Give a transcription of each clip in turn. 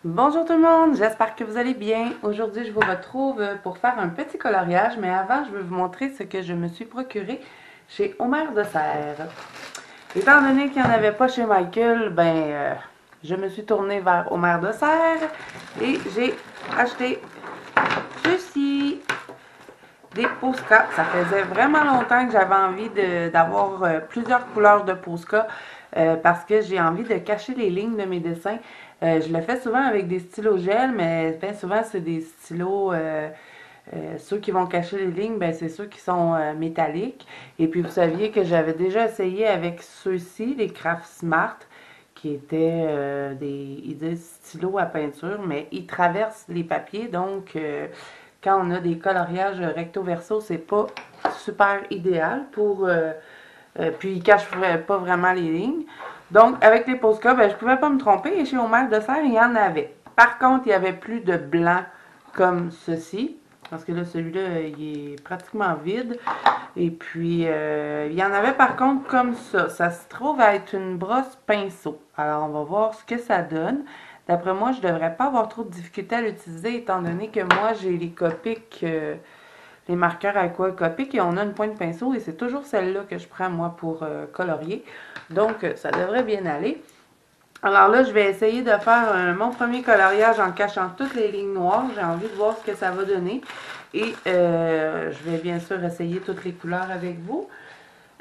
Bonjour tout le monde, j'espère que vous allez bien. Aujourd'hui, je vous retrouve pour faire un petit coloriage, mais avant, je vais vous montrer ce que je me suis procuré chez Omer de Serre. Étant donné qu'il n'y en avait pas chez Michael, je me suis tournée vers Omer de Serre et j'ai acheté ceci, des Posca. Ça faisait vraiment longtemps que j'avais envie d'avoir plusieurs couleurs de Posca parce que j'ai envie de cacher les lignes de mes dessins. Je le fais souvent avec des stylos gel, mais bien souvent c'est des stylos, ceux qui vont cacher les lignes, ben c'est ceux qui sont métalliques. Et puis vous saviez que j'avais déjà essayé avec ceux-ci, les Craft Smart, qui étaient ils disent stylos à peinture, mais ils traversent les papiers, donc quand on a des coloriages recto-verso, c'est pas super idéal pour puis il cache pas vraiment les lignes. Donc, avec les Posca, ben, je pouvais pas me tromper et chez Omer de Serre, il y en avait. Par contre, il n'y avait plus de blanc comme ceci. Parce que là, celui-là, il est pratiquement vide. Et puis, il y en avait par contre comme ça. Ça se trouve à être une brosse pinceau. Alors, on va voir ce que ça donne. D'après moi, je devrais pas avoir trop de difficulté à l'utiliser étant donné que moi, j'ai les Copic, les marqueurs Aqua Copic et on a une pointe pinceau et c'est toujours celle-là que je prends moi pour colorier. Donc, ça devrait bien aller. Alors là, je vais essayer de faire mon premier coloriage en cachant toutes les lignes noires. J'ai envie de voir ce que ça va donner. Et je vais bien sûr essayer toutes les couleurs avec vous.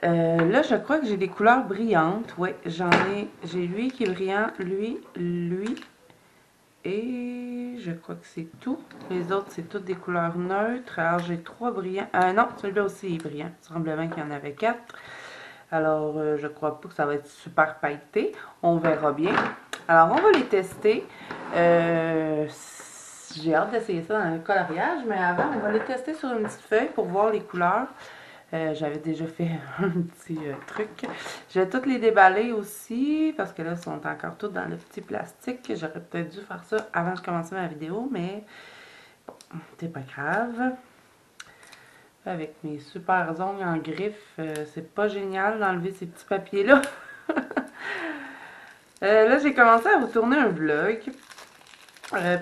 Là, je crois que j'ai des couleurs brillantes. Oui, j'ai lui qui est brillant, lui. Et je crois que c'est tout. Les autres, c'est toutes des couleurs neutres. Alors, j'ai 3 brillants. Non, celui-là aussi est brillant. Il semble bien qu'il y en avait 4. Alors, je crois pas que ça va être super pailleté. On verra bien. Alors, on va les tester. J'ai hâte d'essayer ça dans le coloriage, mais avant, on va les tester sur une petite feuille pour voir les couleurs. J'avais déjà fait un petit truc. Je vais toutes les déballer aussi, parce que là, elles sont encore toutes dans le petit plastique. J'aurais peut-être dû faire ça avant de commencer ma vidéo, mais bon, c'est pas grave. Avec mes super ongles en griffe, c'est pas génial d'enlever ces petits papiers-là. Là, j'ai commencé à vous tourner un vlog.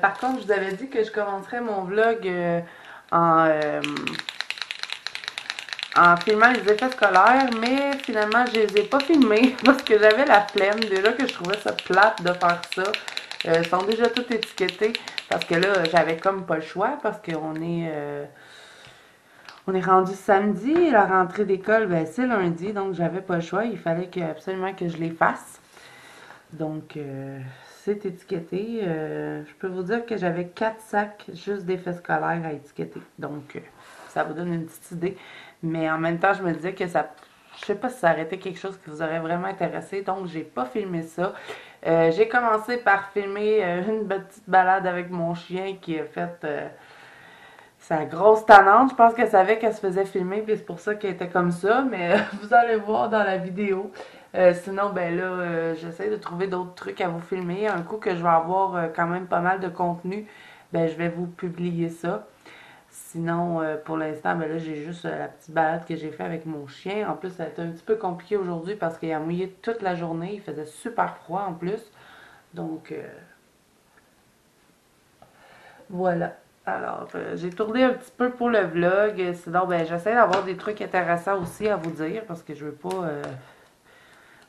Par contre, je vous avais dit que je commencerais mon vlog en, euh, en filmant les effets scolaires, mais finalement, je les ai pas filmés parce que j'avais la flemme. Déjà que je trouvais ça plate de faire ça. Ils sont déjà tous étiquetés parce que là, j'avais comme pas le choix parce on est rendu samedi, la rentrée d'école, ben, c'est lundi, donc j'avais pas le choix. Il fallait absolument que je les fasse. Donc, c'est étiqueté. Je peux vous dire que j'avais 4 sacs juste d'effets scolaires à étiqueter. Donc, ça vous donne une petite idée. Mais en même temps, je me disais que ça. Je sais pas si ça aurait été quelque chose qui vous aurait vraiment intéressé, donc j'ai pas filmé ça. J'ai commencé par filmer une petite balade avec mon chien qui a fait sa grosse tannante. Je pense qu'elle savait qu'elle se faisait filmer, puis c'est pour ça qu'elle était comme ça, mais vous allez voir dans la vidéo. Sinon, ben là, j'essaie de trouver d'autres trucs à vous filmer. Un coup que je vais avoir quand même pas mal de contenu, ben je vais vous publier ça. Sinon, pour l'instant, ben là, j'ai juste la petite balade que j'ai fait avec mon chien. En plus, ça a été un petit peu compliqué aujourd'hui parce qu'il a mouillé toute la journée. Il faisait super froid en plus. Donc, voilà. Alors, j'ai tourné un petit peu pour le vlog. Sinon, ben, j'essaie d'avoir des trucs intéressants aussi à vous dire parce que je veux pas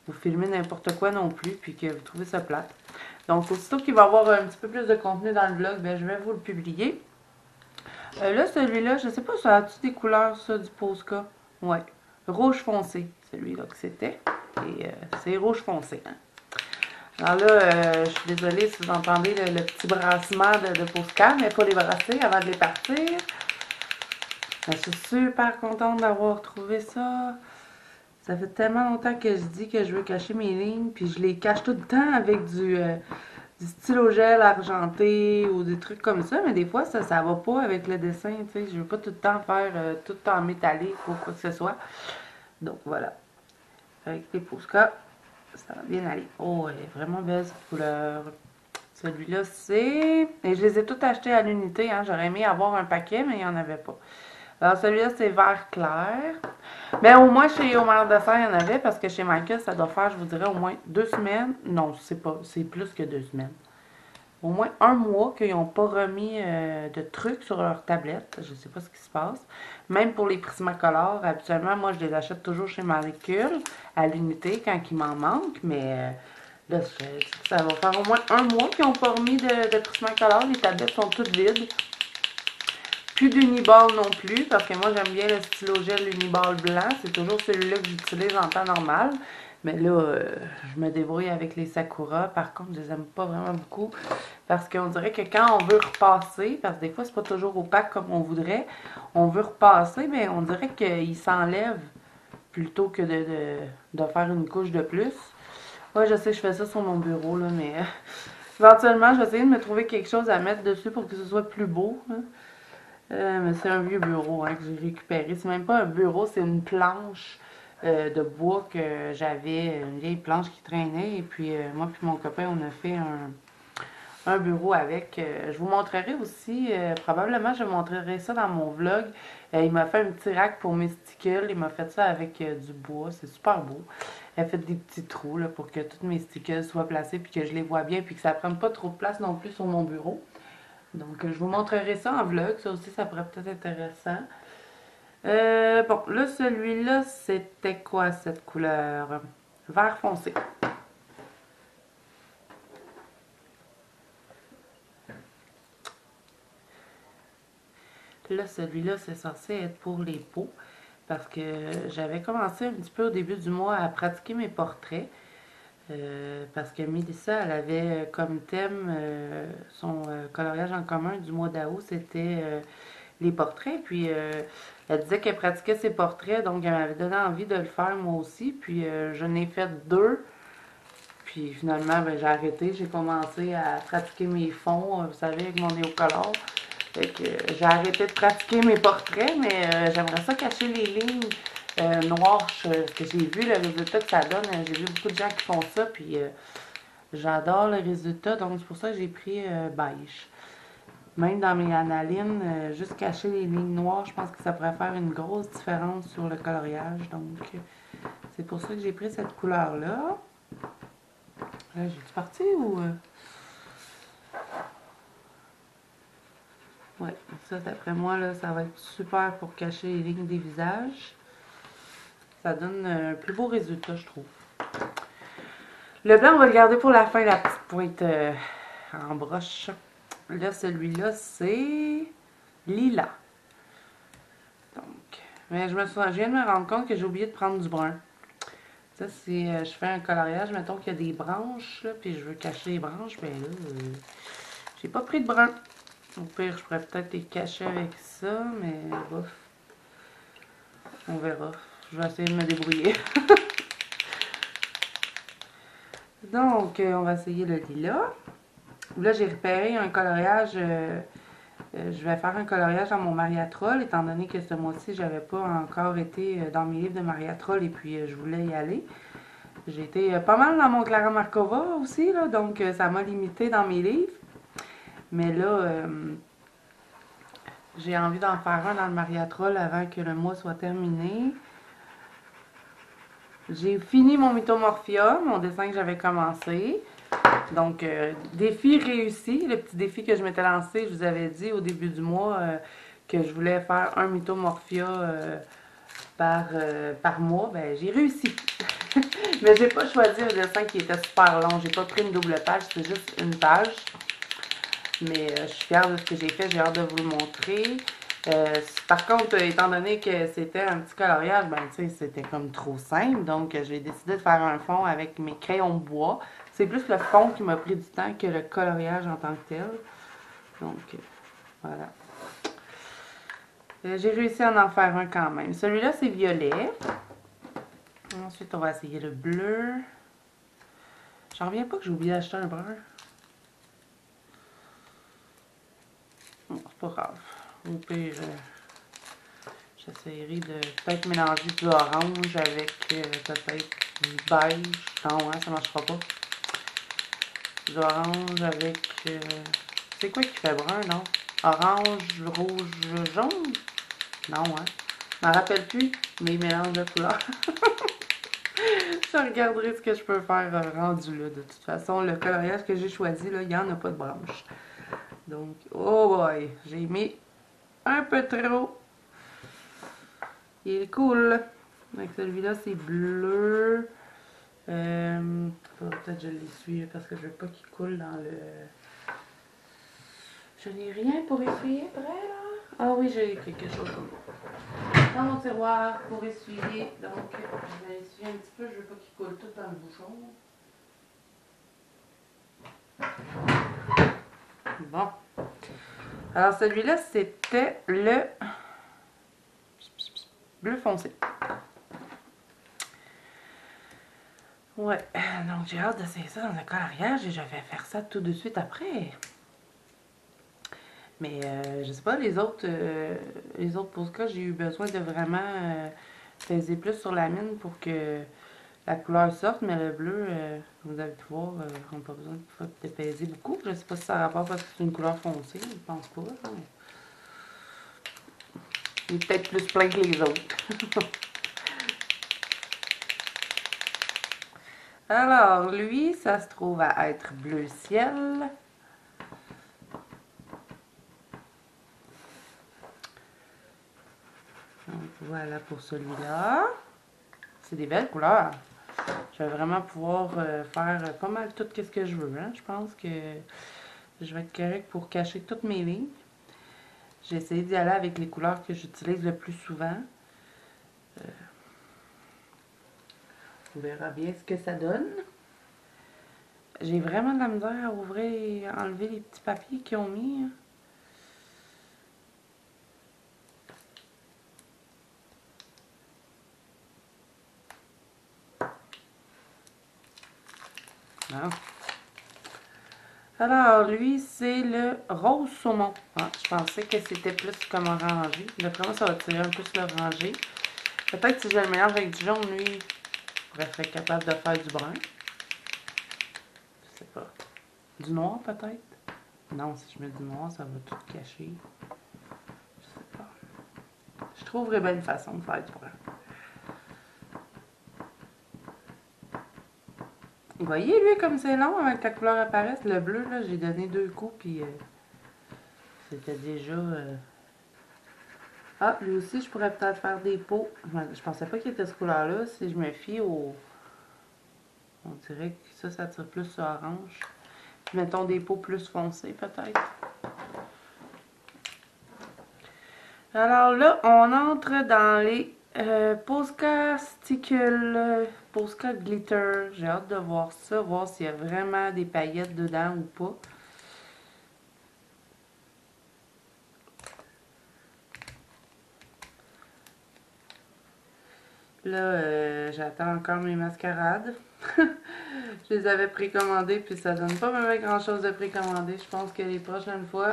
vous filmer n'importe quoi non plus puis que vous trouvez ça plate. Donc, aussitôt qu'il va y avoir un petit peu plus de contenu dans le vlog, ben, je vais vous le publier. Là, celui-là, je sais pas, ça a-tu des couleurs, ça, du Posca? Ouais. Rouge foncé, celui-là que c'était. Et c'est rouge foncé, hein. Alors là, je suis désolée si vous entendez le petit brassement de Posca, mais il faut les brasser avant de les partir. Je suis super contente d'avoir trouvé ça. Ça fait tellement longtemps que je dis que je veux cacher mes lignes, puis je les cache tout le temps avec du stylo gel argenté ou des trucs comme ça, mais des fois, ça va pas avec le dessin, tu sais. Je veux pas tout le temps faire tout en métallique ou quoi que ce soit. Donc voilà. Avec les Posca, ça va bien aller. Oh, elle est vraiment belle cette couleur. Celui-là, c'est... Et je les ai tous achetés à l'unité, hein. J'aurais aimé avoir un paquet, mais il n'y en avait pas. Alors celui-là, c'est vert clair. Mais au moins chez Omer de Serre, il y en avait, parce que chez Michael, ça doit faire, je vous dirais, au moins 2 semaines. Non, c'est pas. C'est plus que 2 semaines. au moins un mois qu'ils n'ont pas remis de trucs sur leur tablette. Je ne sais pas ce qui se passe. Même pour les Prismacolor, habituellement, moi, je les achète toujours chez Marie-Cule à l'unité quand il m'en manque. Mais là, ça va faire au moins un mois qu'ils n'ont pas remis de Prismacolor. Les tablettes sont toutes vides. Plus d'Uniball non plus, parce que moi, j'aime bien le stylo gel Uniball blanc. C'est toujours celui-là que j'utilise en temps normal. Mais là, je me débrouille avec les Sakura. Par contre, je les aime pas vraiment beaucoup. Parce qu'on dirait que quand on veut repasser, parce que des fois, c'est pas toujours opaque comme on voudrait, on veut repasser, mais on dirait qu'il s'enlève plutôt que de faire une couche de plus. Ouais, je sais, je fais ça sur mon bureau, là, mais éventuellement, je vais essayer de me trouver quelque chose à mettre dessus pour que ce soit plus beau. Hein. Mais c'est un vieux bureau hein, que j'ai récupéré. C'est même pas un bureau, c'est une planche de bois que j'avais, une vieille planche qui traînait. Et puis moi puis mon copain, on a fait un bureau avec. Je vous montrerai aussi, probablement je montrerai ça dans mon vlog. Il m'a fait un petit rack pour mes stickers. Il m'a fait ça avec du bois. C'est super beau. Il a fait des petits trous là, pour que tous mes stickers soient placés puis que je les vois bien puis que ça prenne pas trop de place non plus sur mon bureau. Donc, je vous montrerai ça en vlog. Ça aussi, ça pourrait peut-être être intéressant. Bon, là, celui-là, c'était quoi cette couleur? Vert foncé. Là, celui-là, c'est censé être pour les peaux. Parce que j'avais commencé un petit peu au début du mois à pratiquer mes portraits. Parce que Mélissa, elle avait comme thème son coloriage en commun du mois d'août, c'était les portraits. Puis elle disait qu'elle pratiquait ses portraits, donc elle m'avait donné envie de le faire moi aussi. Puis je n'ai fait deux. Puis finalement, ben, j'ai arrêté. J'ai commencé à pratiquer mes fonds, vous savez, avec mon néocolor. Fait que j'ai arrêté de pratiquer mes portraits, mais j'aimerais ça cacher les lignes noires. Parce que j'ai vu le résultat que ça donne. J'ai vu beaucoup de gens qui font ça, puis j'adore le résultat. Donc c'est pour ça que j'ai pris beige. Même dans mes analynes, juste cacher les lignes noires, je pense que ça pourrait faire une grosse différence sur le coloriage. Donc c'est pour ça que j'ai pris cette couleur-là. Là, j'ai-tu parti ou... Ouais, ça d'après moi, là, ça va être super pour cacher les lignes des visages. Ça donne un plus beau résultat, je trouve. Le blanc, on va le garder pour la fin, la petite pointe en broche. Là, celui-là, c'est lilas. Donc, mais je viens de me rendre compte que j'ai oublié de prendre du brun. Ça, si je fais un coloriage, mettons qu'il y a des branches, là, puis je veux cacher les branches, ben là, j'ai pas pris de brun. Au pire, je pourrais peut-être les cacher avec ça, mais bof. On verra. Je vais essayer de me débrouiller. Donc, on va essayer le lilas. Là, j'ai repéré un coloriage. Je vais faire un coloriage dans mon Mariatrol, étant donné que ce mois-ci, j'avais pas encore été dans mes livres de Mariatrol et puis je voulais y aller. J'ai été pas mal dans mon Clara Markova aussi, là, donc ça m'a limité dans mes livres. Mais là, j'ai envie d'en faire un dans le Mariatrol avant que le mois soit terminé. J'ai fini mon Mythomorphia, mon dessin que j'avais commencé. Donc, défi réussi. Le petit défi que je m'étais lancé, je vous avais dit au début du mois que je voulais faire un Mythomorphia par mois. Ben, j'ai réussi. Mais j'ai pas choisi un dessin qui était super long. J'ai pas pris une double page, c'est juste une page. Mais je suis fière de ce que j'ai fait, j'ai hâte de vous le montrer. Par contre, étant donné que c'était un petit coloriage, ben tu sais, c'était comme trop simple. Donc, j'ai décidé de faire un fond avec mes crayons de bois. C'est plus le fond qui m'a pris du temps que le coloriage en tant que tel. Donc, voilà. J'ai réussi à en faire un quand même. Celui-là, c'est violet. Ensuite, on va essayer le bleu. J'en reviens pas que j'ai oublié d'acheter un brun. Bon, c'est pas grave. Au pire, j'essaierai de peut-être mélanger du orange avec peut-être du beige. Non, hein, ça marchera pas. Du orange avec... c'est quoi qui fait brun, non? Orange, rouge, jaune? Non, hein? Je m'en rappelle plus, mais il mélange de couleurs. Je regarderai ce que je peux faire rendu là. De toute façon, le coloriage que j'ai choisi, là, il n'y en a pas de branche. Donc, oh boy, j'ai mis un peu trop. Il est cool. Donc celui-là, c'est bleu. Faudrait peut-être que je l'essuie parce que je veux pas qu'il coule dans le... Je n'ai rien pour essuyer, prêt là? Ah oui, j'ai quelque chose comme ça. Dans mon tiroir pour essuyer. Donc, je vais essuyer un petit peu. Je veux pas qu'il coule tout dans le bouchon. Bon. Alors celui-là, c'était le bleu foncé. Ouais, donc j'ai hâte d'essayer ça dans un coloriage et je vais faire ça tout de suite après. Mais je sais pas, les autres Posca, j'ai eu besoin de vraiment peser plus sur la mine pour que la couleur sorte, mais le bleu, vous allez voir, on n'a pas besoin de peser beaucoup. Je sais pas si ça a rapport parce que c'est une couleur foncée, je pense pas. Hein. Il est peut-être plus plein que les autres. Alors, lui, ça se trouve à être bleu ciel. Donc, voilà pour celui-là. C'est des belles couleurs. Je vais vraiment pouvoir faire pas mal tout ce que je veux. Hein. Je pense que je vais être correct pour cacher toutes mes lignes. J'ai essayé d'y aller avec les couleurs que j'utilise le plus souvent. On verra bien ce que ça donne. J'ai vraiment de la misère à ouvrir et enlever les petits papiers qu'ils ont mis. Non. Alors, lui, c'est le rose saumon. Ah, je pensais que c'était plus comme orangé. D'après moi, ça va tirer un peu sur l'orangé. Peut-être que si je le mélange avec du jaune, lui, je pourrais être capable de faire du brun. Je sais pas. Du noir, peut-être? Non, si je mets du noir, ça va tout cacher. Je sais pas. Je trouverais bien une façon de faire du brun. Vous voyez, lui, comme c'est long avant que la couleur apparaisse. Le bleu, là, j'ai donné 2 coups, puis c'était déjà... Ah, lui aussi, je pourrais peut-être faire des pots. Je pensais pas qu'il était ce couleur-là. Si je me fie au... On dirait que ça tire plus sur orange. Mettons des pots plus foncés, peut-être. Alors là, on entre dans les Posca Stickle, Posca Glitter. J'ai hâte de voir ça, voir s'il y a vraiment des paillettes dedans ou pas. Là, j'attends encore mes mascarades. Je les avais précommandées, puis ça donne pas même grand chose de précommander. Je pense que les prochaines fois,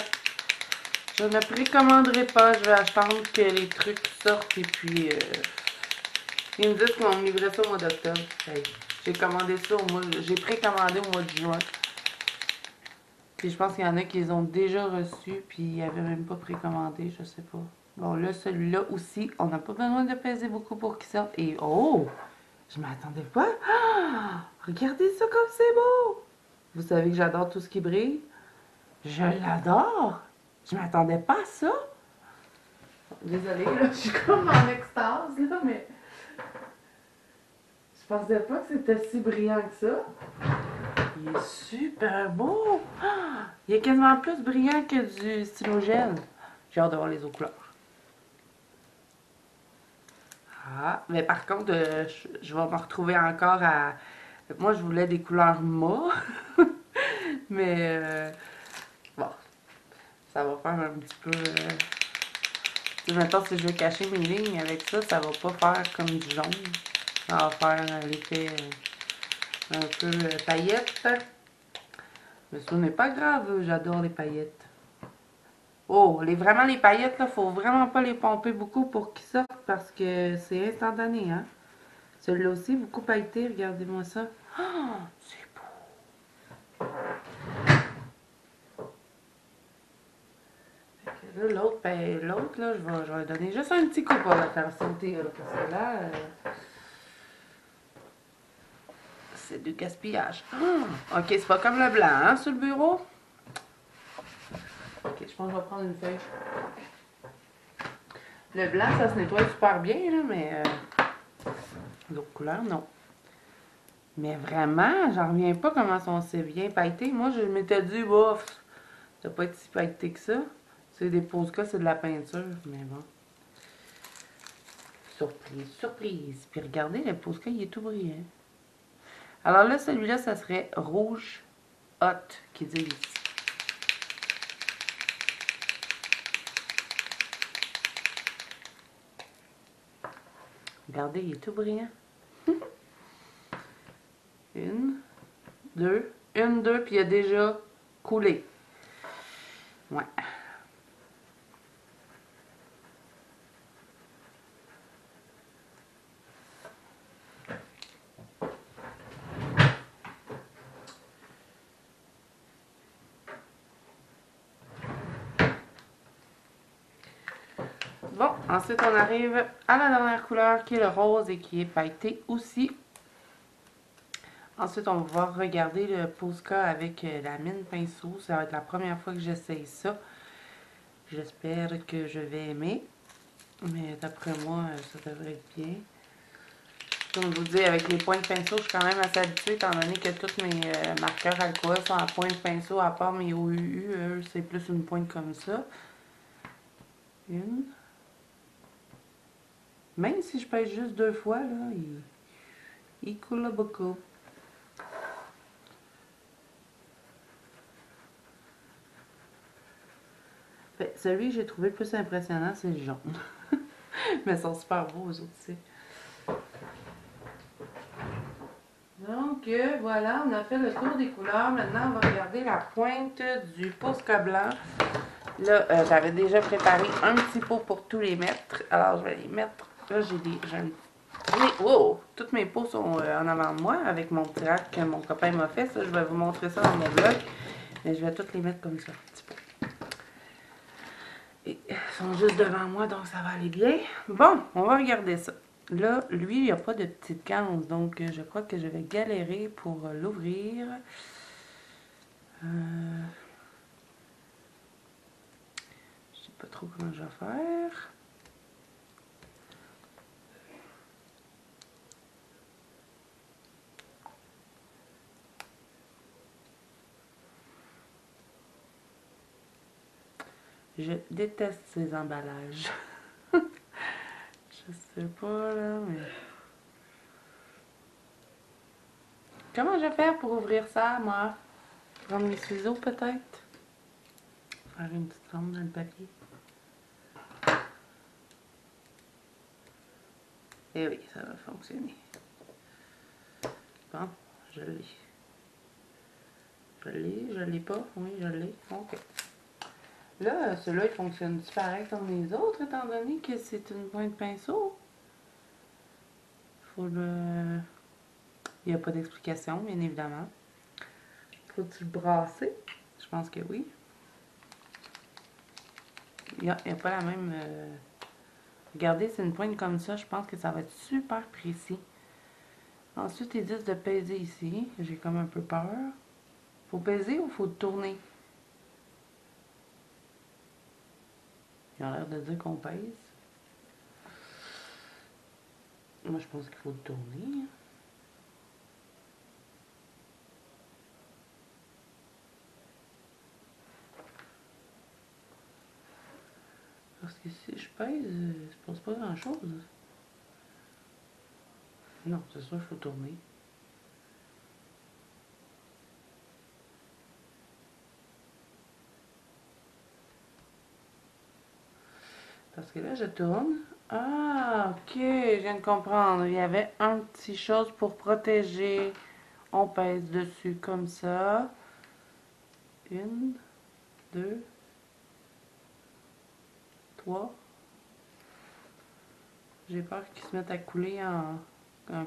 je ne précommanderai pas. Je vais attendre que les trucs sortent et puis ils me disent qu'on me livrait ça au mois d'octobre. Hey, j'ai commandé ça j'ai précommandé au mois de juin. Puis je pense qu'il y en a qui les ont déjà reçus, puis ils n'avaient même pas précommandé, je sais pas. Bon, là, celui-là aussi, on n'a pas besoin de peser beaucoup pour qu'il sorte. Et oh! Je m'attendais pas. Ah! Regardez ça comme c'est beau! Vous savez que j'adore tout ce qui brille. Je l'adore! Je m'attendais pas à ça. Désolée, là, je suis comme en extase, là, mais... Je pensais pas que c'était si brillant que ça. Il est super beau! Ah! Il est quasiment plus brillant que du stylogel. J'ai hâte de voir les autres couleurs. Ah, mais par contre, je vais me retrouver encore à... Moi, je voulais des couleurs mauves. Mais, bon, ça va faire un petit peu... Maintenant, si je veux cacher mes lignes avec ça, ça va pas faire comme du jaune. Ça va faire l'effet un peu paillette. Mais ce n'est pas grave, j'adore les paillettes. Oh, vraiment les paillettes, là, faut vraiment pas les pomper beaucoup pour qu'ils sortent parce que c'est instantané, hein. Celui-là aussi, beaucoup pailleté, regardez-moi ça. Oh, c'est beau. Là, l'autre, ben, là, je vais donner juste un petit coup pour la faire sauter, là, parce que là... de gaspillage. Ok, c'est pas comme le blanc, hein, sur le bureau. Ok, je pense que je vais prendre une feuille. Le blanc, ça se nettoie super bien, là, mais l'autre couleur, non. Mais vraiment, j'en reviens pas comment sont si bien pailletés. Moi, je m'étais dit, bof, ça doit pas être si pailleté que ça. C'est des Posca, c'est de la peinture, mais bon. Surprise, surprise. Puis regardez, le Posca, il est tout brillant. Alors là, celui-là, ça serait rouge hot, qui dit ici. Regardez, il est tout brillant. Une, deux, puis il a déjà coulé. Ouais. Bon, ensuite on arrive à la dernière couleur qui est le rose et qui est pailleté aussi. Ensuite, on va pouvoir regarder le Posca avec la mine pinceau. Ça va être la première fois que j'essaye ça. J'espère que je vais aimer. Mais d'après moi, ça devrait être bien. Comme je vous dis, avec les points de pinceau, je suis quand même assez habituée, étant donné que tous mes marqueurs alcool sont à point de pinceau, à part mes OUU, eux, c'est plus une pointe comme ça. Une. Même si je pèse juste 2 fois, là, il coule beaucoup. Fait, celui que j'ai trouvé le plus impressionnant, c'est le jaune. Mais ils sont super beaux, eux aussi. Donc, voilà, on a fait le tour des couleurs. Maintenant, on va regarder la pointe du Posca blanc. Là, j'avais déjà préparé un petit pot pour tous les mettre. Alors, je vais les mettre. Là, wow! Toutes mes pots sont en avant de moi avec mon petit rack que mon copain m'a fait. Ça, je vais vous montrer ça dans mon vlog. Mais je vais toutes les mettre comme ça, un petit peu. Et ils sont juste devant moi, donc ça va aller bien. Bon, on va regarder ça. Là, lui, il n'y a pas de petite ganse, donc je crois que je vais galérer pour l'ouvrir. Je sais pas trop comment je vais faire. Je déteste ces emballages. Je sais pas, là, mais... Comment je vais faire pour ouvrir ça, moi? Prendre mes ciseaux, peut-être? Faire une petite rampe dans le papier. Eh oui, ça va fonctionner. Bon, je l'ai. Je l'ai pas? Oui, je l'ai. OK. Là, celui-là, il fonctionne pareil comme les autres, étant donné que c'est une pointe pinceau. Faut le... Il n'y a pas d'explication, bien évidemment. Faut-tu le brasser? Je pense que oui. Il n'y a pas la même... Regardez, c'est une pointe comme ça. Je pense que ça va être super précis. Ensuite, ils disent de peser ici. J'ai comme un peu peur. Faut peser ou faut tourner? Il a l'air de dire qu'on pèse. Moi, je pense qu'il faut le tourner. Parce que si je pèse, ça ne passe pas grand-chose. Non, c'est sûr qu'il faut tourner. Parce que là, je tourne. Ah, ok, je viens de comprendre. Il y avait un petit chose pour protéger. On pèse dessus comme ça. Une, deux, trois. J'ai peur qu'ils se mettent à couler un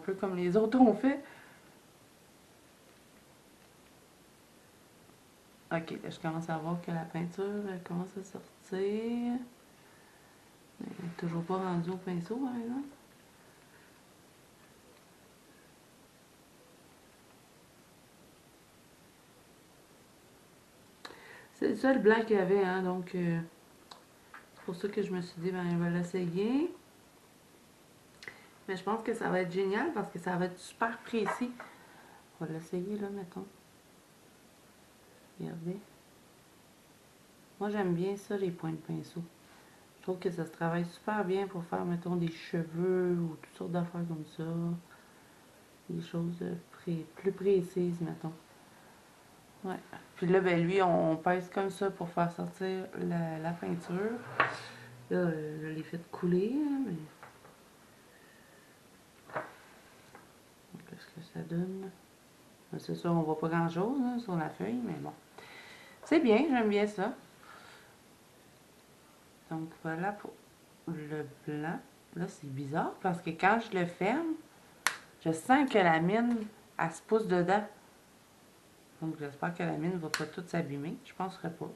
peu comme les autres ont fait. Ok, là, je commence à voir que la peinture commence à sortir. Elle n'est toujours pas rendue au pinceau, par exemple. C'est le seul blanc qu'il y avait, hein, donc c'est pour ça que je me suis dit, ben, je vais l'essayer. Mais je pense que ça va être génial parce que ça va être super précis. On va l'essayer, là, mettons. Regardez. Moi, j'aime bien ça, les points de pinceau. Je trouve que ça se travaille super bien pour faire, mettons, des cheveux ou toutes sortes d'affaires comme ça. Des choses plus précises, mettons. Ouais. Puis là, ben lui, on pèse comme ça pour faire sortir la peinture. Là, je l'ai fait couler, mais... Qu'est-ce que ça donne? C'est sûr, on voit pas grand-chose hein, sur la feuille, mais bon. C'est bien, j'aime bien ça. Donc voilà pour le blanc. Là, c'est bizarre parce que quand je le ferme, je sens que la mine, elle se pousse dedans. Donc j'espère que la mine ne va pas toute s'abîmer. Je ne penserais pas.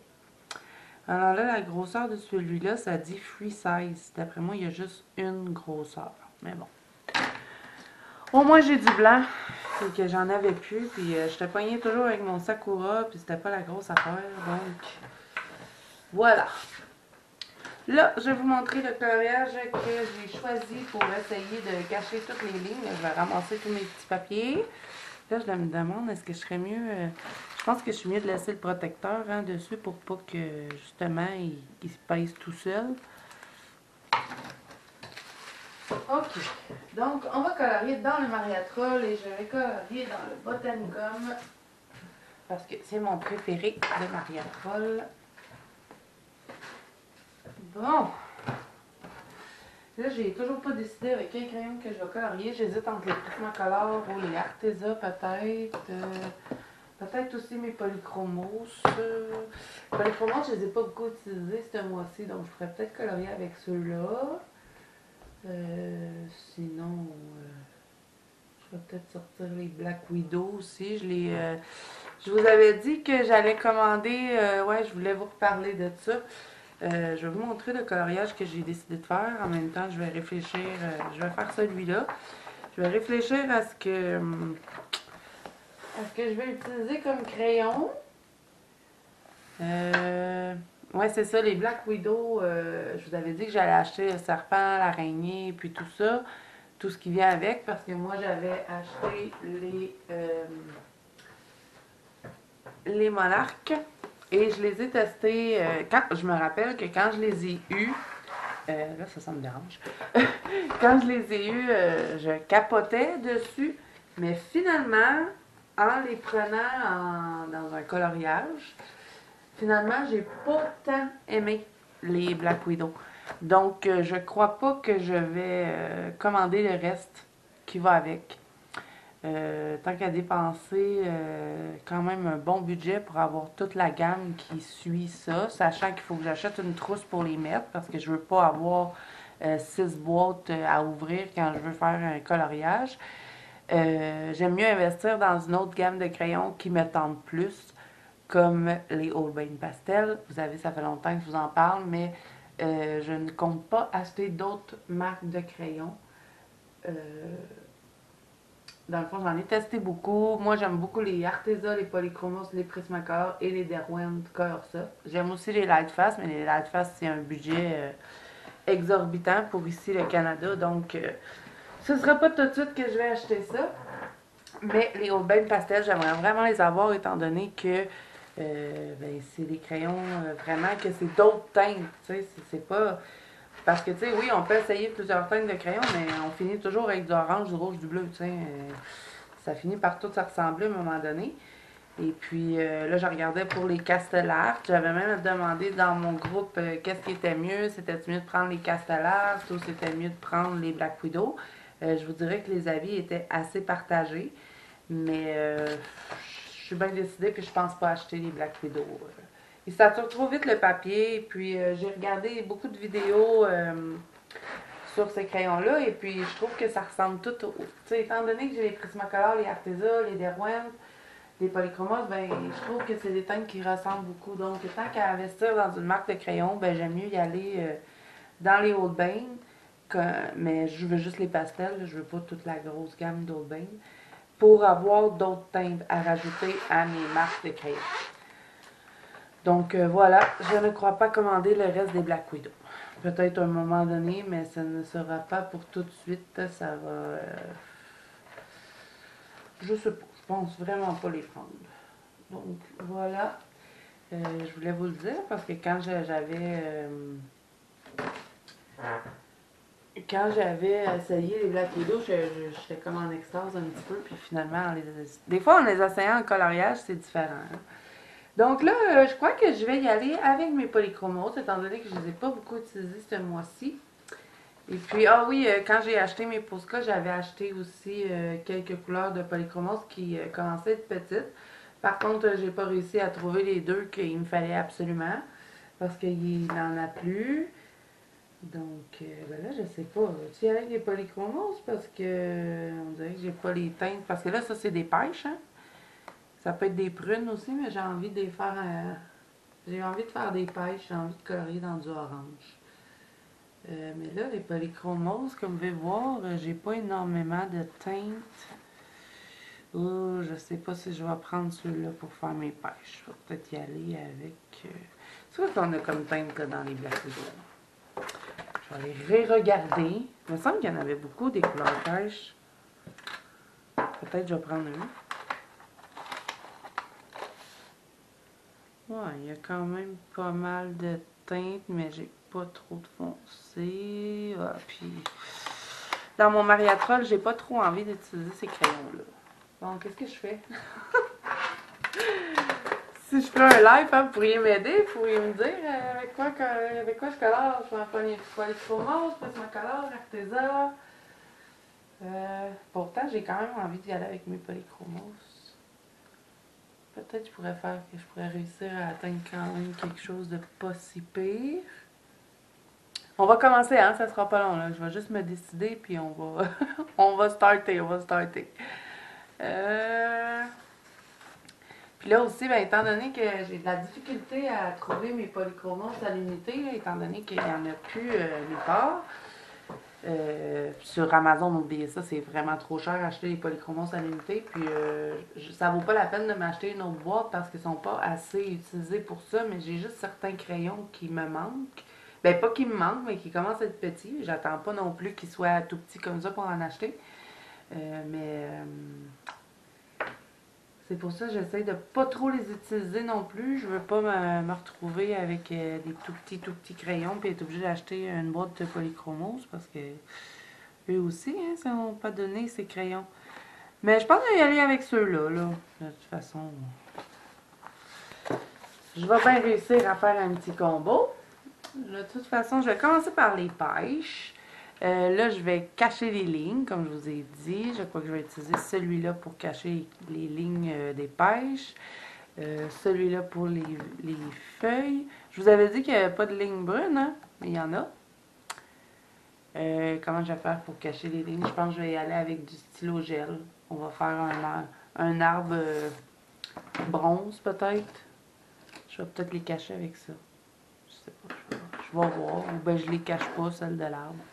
Alors là, la grosseur de celui-là, ça dit free size. D'après moi, il y a juste une grosseur. Mais bon. Au moins, j'ai du blanc. C'est que j'en avais plus. Puis je te poignais toujours avec mon Sakura. Puis c'était pas la grosse affaire. Donc, voilà. Là, je vais vous montrer le coloriage que j'ai choisi pour essayer de cacher toutes les lignes. Je vais ramasser tous mes petits papiers. Là, je me demande, est-ce que je serais mieux... je pense que je suis mieux de laisser le protecteur hein, dessus pour pas que, justement, il se pèse tout seul. OK. Donc, on va colorier dans le Mariatrol et je vais colorier dans le Botanicum parce que c'est mon préféré de Mariatrol. Bon. Là, j'ai toujours pas décidé avec quel crayon que je vais colorier. J'hésite entre les Prismacolor ou les Arteza peut-être. Peut-être aussi mes polychromos. Les polychromos, je les ai pas beaucoup utilisés ce mois-ci, donc je pourrais peut-être colorier avec ceux-là. Sinon, je vais peut-être sortir les Black Widow aussi. Je vous avais dit que j'allais commander, ouais, je voulais vous reparler de ça. Je vais vous montrer le coloriage que j'ai décidé de faire. En même temps, je vais réfléchir, je vais faire celui-là. Je vais réfléchir à ce que je vais utiliser comme crayon. Ouais, c'est ça, les Black Widow, je vous avais dit que j'allais acheter le serpent, l'araignée, puis tout ça. Tout ce qui vient avec, parce que moi, j'avais acheté les monarques. Et je les ai testés, je me rappelle que quand je les ai eus, là ça me dérange, quand je les ai eus, je capotais dessus, mais finalement, en les prenant dans un coloriage, finalement, j'ai pas tant aimé les Black Widow. Donc, je crois pas que je vais commander le reste qui va avec. Tant qu'à dépenser quand même un bon budget pour avoir toute la gamme qui suit ça, sachant qu'il faut que j'achète une trousse pour les mettre parce que je veux pas avoir 6 boîtes à ouvrir quand je veux faire un coloriage. J'aime mieux investir dans une autre gamme de crayons qui me tente plus, comme les Holbein Pastel. Vous savez, ça fait longtemps que je vous en parle, mais je ne compte pas acheter d'autres marques de crayons. Dans le fond, j'en ai testé beaucoup. Moi, j'aime beaucoup les Arteza, les Polychromos, les Prismacolor et les Derwent Colorsoft. J'aime aussi les Lightfast, mais les Lightfast, c'est un budget exorbitant pour ici, le Canada. Donc, ce ne sera pas tout de suite que je vais acheter ça. Mais les Holbein Pastel, j'aimerais vraiment les avoir étant donné que ben, c'est des crayons vraiment que c'est d'autres teintes. Tu sais, c'est pas... Parce que, tu sais, oui, on peut essayer plusieurs teintes de crayon, mais on finit toujours avec du orange, du rouge, du bleu, tu sais. Ça finit par tout se ressembler à un moment donné. Et puis, là, je regardais pour les Castellart. J'avais même demandé dans mon groupe qu'est-ce qui était mieux. C'était-tu mieux de prendre les Castellart ou c'était mieux de prendre les Black Widow? Je vous dirais que les avis étaient assez partagés. Mais je suis bien décidée que je pense pas acheter les Black Widow. Il sature trop vite le papier. Et puis, j'ai regardé beaucoup de vidéos sur ces crayons-là. Et puis, je trouve que ça ressemble tout au... Tu sais, étant donné que j'ai les Prismacolor, les Arteza, les Derwent, les Polychromos, ben, je trouve que c'est des teintes qui ressemblent beaucoup. Donc, tant qu'à investir dans une marque de crayon, ben, j'aime mieux y aller dans les Holbein. Mais je veux juste les pastels. Je veux pas toute la grosse gamme d'Holbein. Pour avoir d'autres teintes à rajouter à mes marques de crayon. Donc voilà, je ne crois pas commander le reste des Black Widow. Peut-être à un moment donné, mais ça ne sera pas pour tout de suite. Ça va... je sais pas, je pense vraiment pas les prendre. Donc voilà, je voulais vous le dire parce que quand j'avais essayé les Black Widow, j'étais comme en extase un petit peu, puis finalement, des fois en les essayant en coloriage, c'est différent. Hein. Donc là, je crois que je vais y aller avec mes polychromos, étant donné que je ne les ai pas beaucoup utilisés ce mois-ci. Et puis, ah oui, quand j'ai acheté mes Posca, j'avais acheté aussi quelques couleurs de polychromos qui commençaient à être petites. Par contre, j'ai pas réussi à trouver les deux qu'il me fallait absolument, parce qu'il n'en a plus. Donc, ben là, je sais pas. Tu y aller avec les polychromos? Parce que on dirait que j'ai pas les teintes. Parce que là, ça, c'est des pêches, hein? Ça peut être des prunes aussi, mais j'ai envie de les faire. J'ai envie de faire des pêches, j'ai envie de colorier dans du orange. Mais là, les polychromos, comme vous pouvez voir, j'ai pas énormément de teintes. Oh, je sais pas si je vais prendre ceux-là pour faire mes pêches. Je vais peut-être y aller avec. C'est quoi qu'on a comme teinte là, dans les Black Widow? Je vais aller re-regarder. Il me semble qu'il y en avait beaucoup des couleurs pêches. Peut-être je vais prendre une. Ouais, il y a quand même pas mal de teintes, mais j'ai pas trop de foncé. Ah, puis, dans mon Mariatrol, j'ai pas trop envie d'utiliser ces crayons-là. Bon, qu'est-ce que je fais? Si je fais un live, hein, vous pourriez m'aider, vous pourriez me dire avec quoi je colore. Je vais en faire une polychromose, je ma colore, Arteza. Pourtant, j'ai quand même envie d'y aller avec mes polychromos. Peut-être que je pourrais réussir à atteindre quand même quelque chose de pas si pire. On va commencer, hein, ça sera pas long, là. Je vais juste me décider, puis on va, on va starter. Puis là aussi, ben, étant donné que j'ai de la difficulté à trouver mes polychromos à l'unité, étant donné qu'il n'y en a plus nulle part, sur Amazon, oubliez ça, c'est vraiment trop cher acheter les polychromos à l'unité. Puis ça vaut pas la peine de m'acheter une autre boîte parce qu'ils sont pas assez utilisés pour ça, mais j'ai juste certains crayons qui me manquent. Ben pas qui me manquent, mais qui commencent à être petits. J'attends pas non plus qu'ils soient tout petits comme ça pour en acheter. Mais c'est pour ça que j'essaie de pas trop les utiliser non plus. Je veux pas me retrouver avec des tout petits crayons puis être obligée d'acheter une boîte de polychromos parce que eux aussi, hein, ça n'ont pas donné ces crayons. Mais je pense que je vais y aller avec ceux-là, là. De toute façon, je vais bien réussir à faire un petit combo. De toute façon, je vais commencer par les pêches. Là, je vais cacher les lignes, comme je vous ai dit. Je crois que je vais utiliser celui-là pour cacher les lignes des pêches. Celui-là pour les feuilles. Je vous avais dit qu'il n'y avait pas de ligne brune, hein? Mais il y en a. Comment je vais faire pour cacher les lignes? Je pense que je vais y aller avec du stylo gel. On va faire un arbre bronze, peut-être. Je vais peut-être les cacher avec ça. Je sais pas. Je vais voir. Ou bien je les cache pas, celle de l'arbre.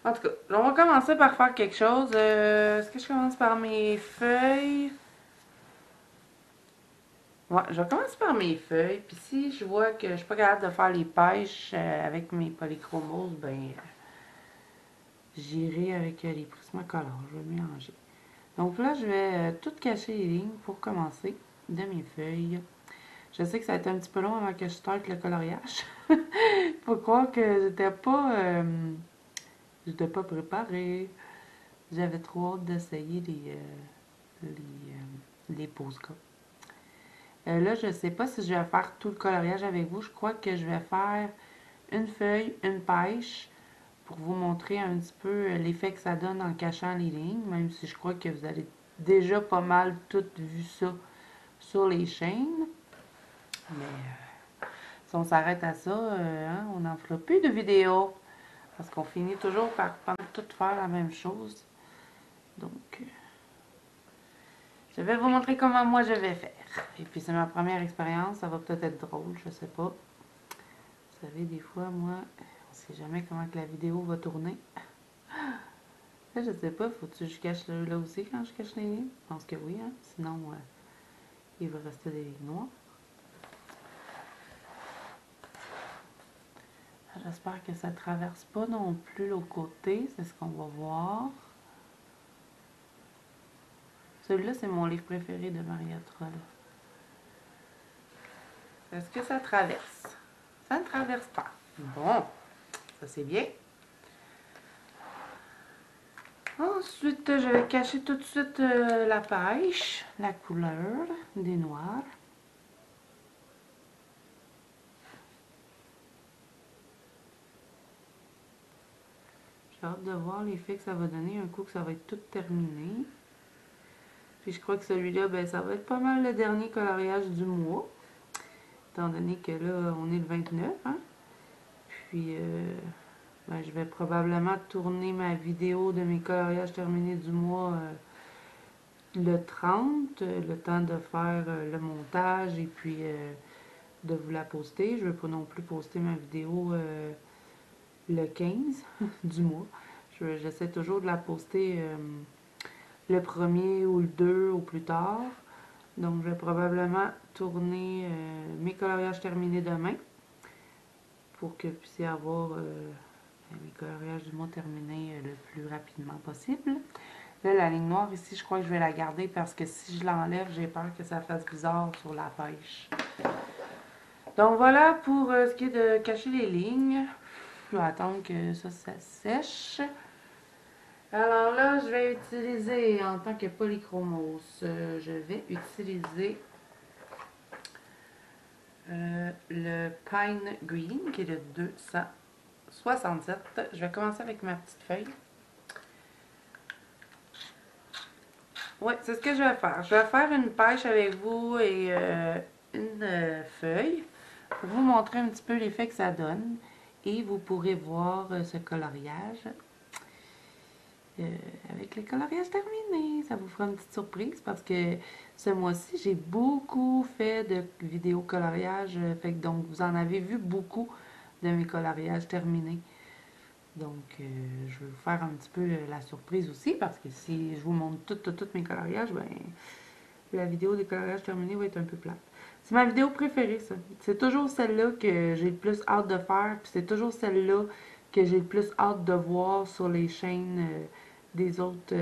En tout cas, on va commencer par faire quelque chose. Est-ce que je commence par mes feuilles? Ouais, je vais commencer par mes feuilles. Puis si je vois que je suis pas capable de faire les pêches avec mes polychromos, ben j'irai avec les Prismacolor. Je vais mélanger. Donc là, je vais tout cacher les lignes pour commencer de mes feuilles. Je sais que ça va être un petit peu long avant que je starte le coloriage. Faut croire que j'étais pas préparée. J'avais trop hâte d'essayer les Posca. Là, je sais pas si je vais faire tout le coloriage avec vous. Je crois que je vais faire une feuille, une pêche pour vous montrer un petit peu l'effet que ça donne en cachant les lignes, même si je crois que vous avez déjà pas mal tout vu ça sur les chaînes. Mais si on s'arrête à ça, hein, on n'en fera plus de vidéos. Parce qu'on finit toujours par tout faire la même chose. Donc, je vais vous montrer comment moi je vais faire. Et puis c'est ma première expérience, ça va peut-être être drôle, je sais pas. Vous savez, des fois, moi, on sait jamais comment que la vidéo va tourner. Là, je sais pas, faut-tu que je cache là aussi quand je cache les lignes? Je pense que oui, hein? Sinon, il va rester des lignes noires. J'espère que ça ne traverse pas non plus l'autre côté. C'est ce qu'on va voir. Celui-là, c'est mon livre préféré de Maria Troll. Est-ce que ça traverse? Ça ne traverse pas. Bon, ça c'est bien. Ensuite, je vais cacher tout de suite la pêche, la couleur des noirs. J'ai hâte de voir l'effet que ça va donner un coup que ça va être tout terminé. Puis je crois que celui-là, ben, ça va être pas mal le dernier coloriage du mois. Étant donné que là, on est le 29, hein? Puis, ben, je vais probablement tourner ma vidéo de mes coloriages terminés du mois le 30, le temps de faire le montage et puis de vous la poster. Je ne vais pas non plus poster ma vidéo le 15 du mois. J'essaie toujours de la poster le 1er ou le 2 au plus tard. Donc, je vais probablement tourner mes coloriages terminés demain pour que vous puissiez avoir mes coloriages du mois terminés le plus rapidement possible. Là, la ligne noire ici, je crois que je vais la garder parce que si je l'enlève, j'ai peur que ça fasse bizarre sur la pêche. Donc, voilà pour ce qui est de cacher les lignes. Je vais attendre que ça sèche. Alors là, je vais utiliser, en tant que polychromos, je vais utiliser le Pine Green, qui est le 267. Je vais commencer avec ma petite feuille. Oui, c'est ce que je vais faire. Je vais faire une pêche avec vous et une feuille pour vous montrer un petit peu l'effet que ça donne. Et vous pourrez voir ce coloriage avec les coloriages terminés. Ça vous fera une petite surprise parce que ce mois-ci, j'ai beaucoup fait de vidéos coloriage. Fait que donc, vous en avez vu beaucoup de mes coloriages terminés. Donc, je vais vous faire un petit peu la surprise aussi parce que si je vous montre tous mes coloriages, ben, la vidéo des coloriages terminés va être un peu plate. C'est ma vidéo préférée, ça. C'est toujours celle-là que j'ai le plus hâte de faire, puis c'est toujours celle-là que j'ai le plus hâte de voir sur les chaînes des autres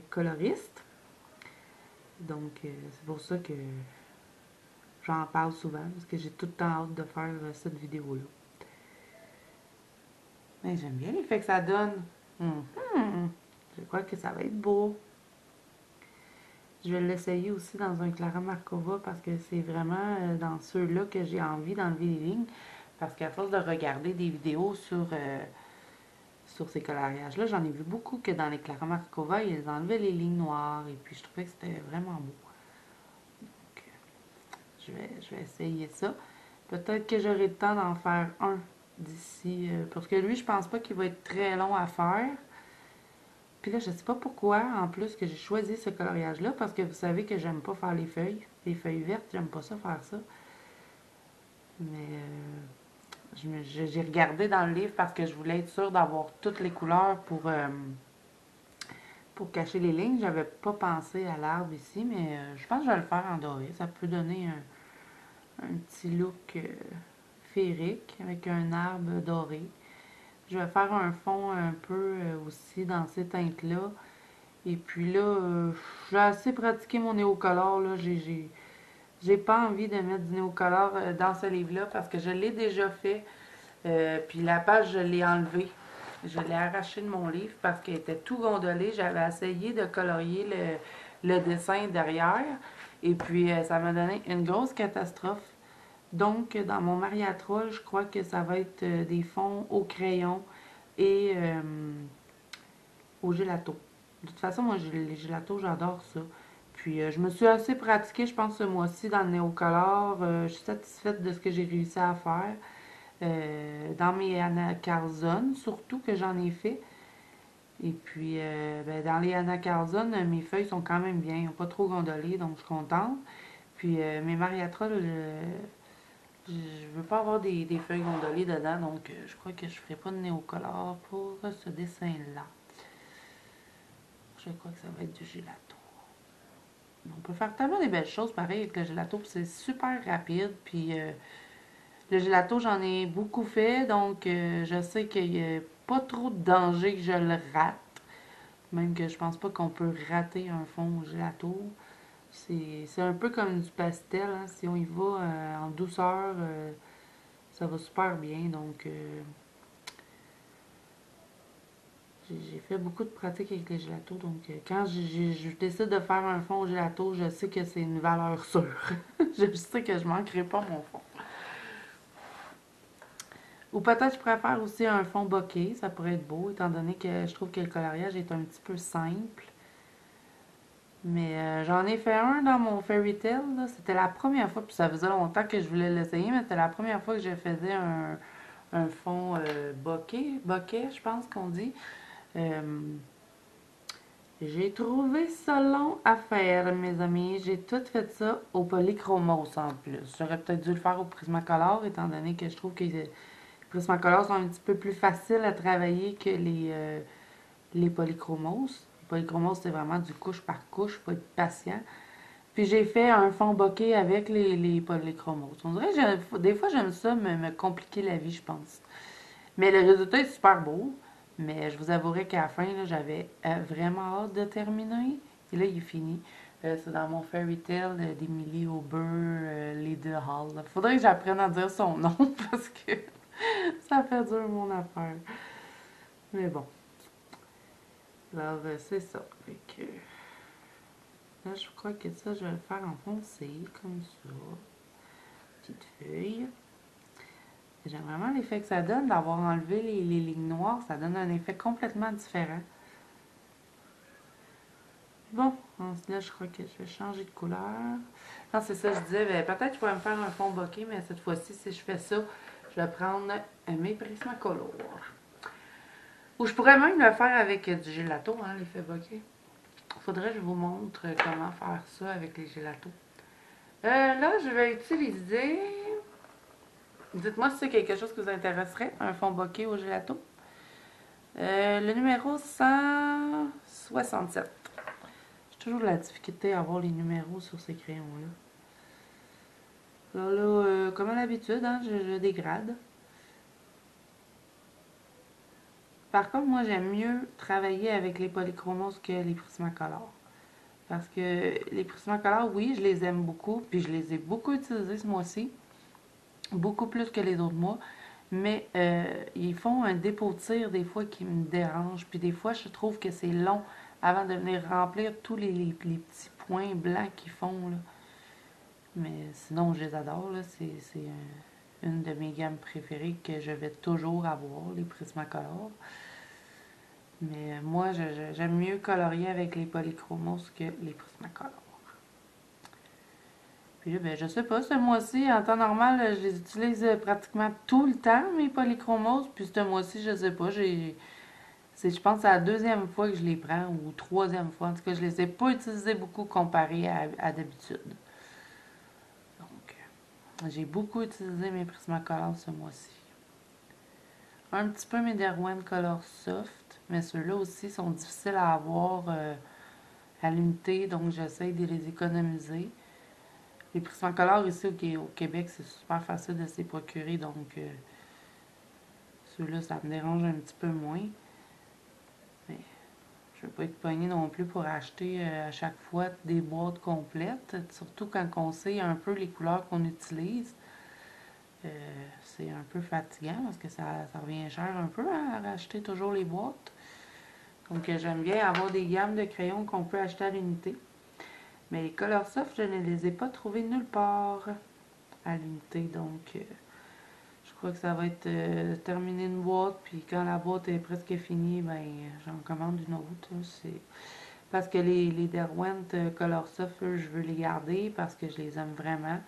coloristes. Donc, c'est pour ça que j'en parle souvent, parce que j'ai tout le temps hâte de faire cette vidéo-là. Mais j'aime bien l'effet que ça donne. Je crois que ça va être beau. Je vais l'essayer aussi dans un Clara Markova parce que c'est vraiment dans ceux-là que j'ai envie d'enlever les lignes. Parce qu'à force de regarder des vidéos sur ces coloriages-là, j'en ai vu beaucoup que dans les Clara Markova, ils enlevaient les lignes noires. Et puis je trouvais que c'était vraiment beau. Donc, je vais essayer ça. Peut-être que j'aurai le temps d'en faire un d'ici. Parce que lui, je pense pas qu'il va être très long à faire. Puis là, je sais pas pourquoi, en plus, que j'ai choisi ce coloriage-là, parce que vous savez que j'aime pas faire les feuilles. Les feuilles vertes, j'aime pas ça faire ça. Mais j'ai regardé dans le livre parce que je voulais être sûre d'avoir toutes les couleurs pour cacher les lignes. J'avais pas pensé à l'arbre ici, mais je pense que je vais le faire en doré. Ça peut donner un petit look féerique avec un arbre doré. Je vais faire un fond un peu aussi dans ces teintes-là. Et puis là, j'ai assez pratiqué mon néocolore. Là. J'ai pas envie de mettre du néocolore dans ce livre-là parce que je l'ai déjà fait. Puis la page, je l'ai enlevée. Je l'ai arrachée de mon livre parce qu'elle était tout gondolée. J'avais essayé de colorier le dessin derrière. Et puis, ça m'a donné une grosse catastrophe. Donc, dans mon Maria Troll, je crois que ça va être des fonds au crayon et au gelato. De toute façon, moi, les gelatos, j'adore ça. Puis, je me suis assez pratiquée, je pense, ce mois-ci dans le néocolore. Je suis satisfaite de ce que j'ai réussi à faire. Dans mes anacarzones, surtout que j'en ai fait. Et puis, ben, dans les anacarzones, mes feuilles sont quand même bien. Ils n'ont pas trop gondolé, donc je suis contente. Puis, mes mariatrolles, je veux pas avoir des feuilles gondolées dedans, donc je crois que je ferai pas de néocolore pour ce dessin-là. Je crois que ça va être du gelato. On peut faire tellement des belles choses pareil avec le gelato, c'est super rapide, puis Le gelato, j'en ai beaucoup fait, donc je sais qu'il n'y a pas trop de danger que je le rate. Même que je pense pas qu'on peut rater un fond au gelato. C'est un peu comme du pastel, hein. Si on y va en douceur, ça va super bien. Donc, j'ai fait beaucoup de pratiques avec les gelatos. Donc, quand je décide de faire un fond au gelato, je sais que c'est une valeur sûre. Je sais que je manquerai pas mon fond. Ou peut-être je préfère aussi un fond bokeh, ça pourrait être beau, étant donné que je trouve que le coloriage est un petit peu simple. Mais j'en ai fait un dans mon Fairy Tail, là. C'était la première fois, puis ça faisait longtemps que je voulais l'essayer, mais c'était la première fois que je faisais un fond bokeh, je pense qu'on dit. Euh, j'ai trouvé ça long à faire, mes amis. J'ai tout fait ça au polychromos en plus. J'aurais peut-être dû le faire au Prismacolor, étant donné que je trouve que les Prismacolor sont un petit peu plus faciles à travailler que les polychromos. Les polychromos, c'est vraiment du couche par couche, faut être patient. Puis j'ai fait un fond bokeh avec les polychromos. On dirait que des fois, j'aime ça me compliquer la vie, je pense. Mais le résultat est super beau. Mais je vous avouerai qu'à la fin, j'avais vraiment hâte de terminer. Et là, il est fini. C'est dans mon Fairy Tail d'Emily Aubert, Lady Hall. Faudrait que j'apprenne à dire son nom parce que ça fait dur mon affaire. Mais bon. Alors, c'est ça. Fait que, là, je crois que ça, je vais le faire en foncé, comme ça. Petite feuille. J'aime vraiment l'effet que ça donne d'avoir enlevé les lignes noires. Ça donne un effet complètement différent. Bon, là, je crois que je vais changer de couleur. Non, c'est ça, je disais, ben, peut-être que je pourrais me faire un fond bokeh, mais cette fois-ci, si je fais ça, je vais prendre mes Prismacolor. Ou je pourrais même le faire avec du gelato, hein, l'effet bokeh. Faudrait que je vous montre comment faire ça avec les gélatos. Là, je vais utiliser... Dites-moi si c'est quelque chose qui vous intéresserait, un fond bokeh au gelato. Le numéro 167. J'ai toujours de la difficulté à avoir les numéros sur ces crayons-là. Là, comme à l'habitude, hein, je dégrade. Par contre, moi, j'aime mieux travailler avec les polychromos que les Prismacolor. Parce que les Prismacolor, oui, je les aime beaucoup, puis je les ai beaucoup utilisés ce mois-ci. Beaucoup plus que les autres mois. Mais ils font un dépôt de cire des fois qui me dérange. Puis des fois, je trouve que c'est long avant de venir remplir tous les petits points blancs qu'ils font. Là. Mais sinon, je les adore. C'est une de mes gammes préférées que je vais toujours avoir, les Prismacolor. Mais moi, j'aime mieux colorier avec les polychromos que les Prismacolor. Puis là, ben, je sais pas, ce mois-ci, en temps normal, je les utilise pratiquement tout le temps, mes polychromos. Puis ce mois-ci, je sais pas, je pense, c'est la deuxième fois que je les prends, ou troisième fois. En tout cas, je les ai pas utilisés beaucoup comparé à d'habitude. Donc, j'ai beaucoup utilisé mes Prismacolor ce mois-ci. Un petit peu mes Derwent Color Soft, mais ceux-là aussi sont difficiles à avoir à l'unité, donc j'essaie de les économiser. Les Prismacolor ici au Québec, c'est super facile de se les procurer, donc ceux-là, ça me dérange un petit peu moins. Mais je ne veux pas être poignée non plus pour acheter à chaque fois des boîtes complètes, surtout quand on sait un peu les couleurs qu'on utilise. C'est un peu fatigant parce que ça revient cher un peu hein, à racheter toujours les boîtes. Donc j'aime bien avoir des gammes de crayons qu'on peut acheter à l'unité. Mais les Color Soft, je ne les ai pas trouvés nulle part à l'unité. Donc je crois que ça va être terminé une boîte. Puis quand la boîte est presque finie, ben j'en commande une autre. C'est parce que les Derwent Color Soft, eux, je veux les garder parce que je les aime vraiment.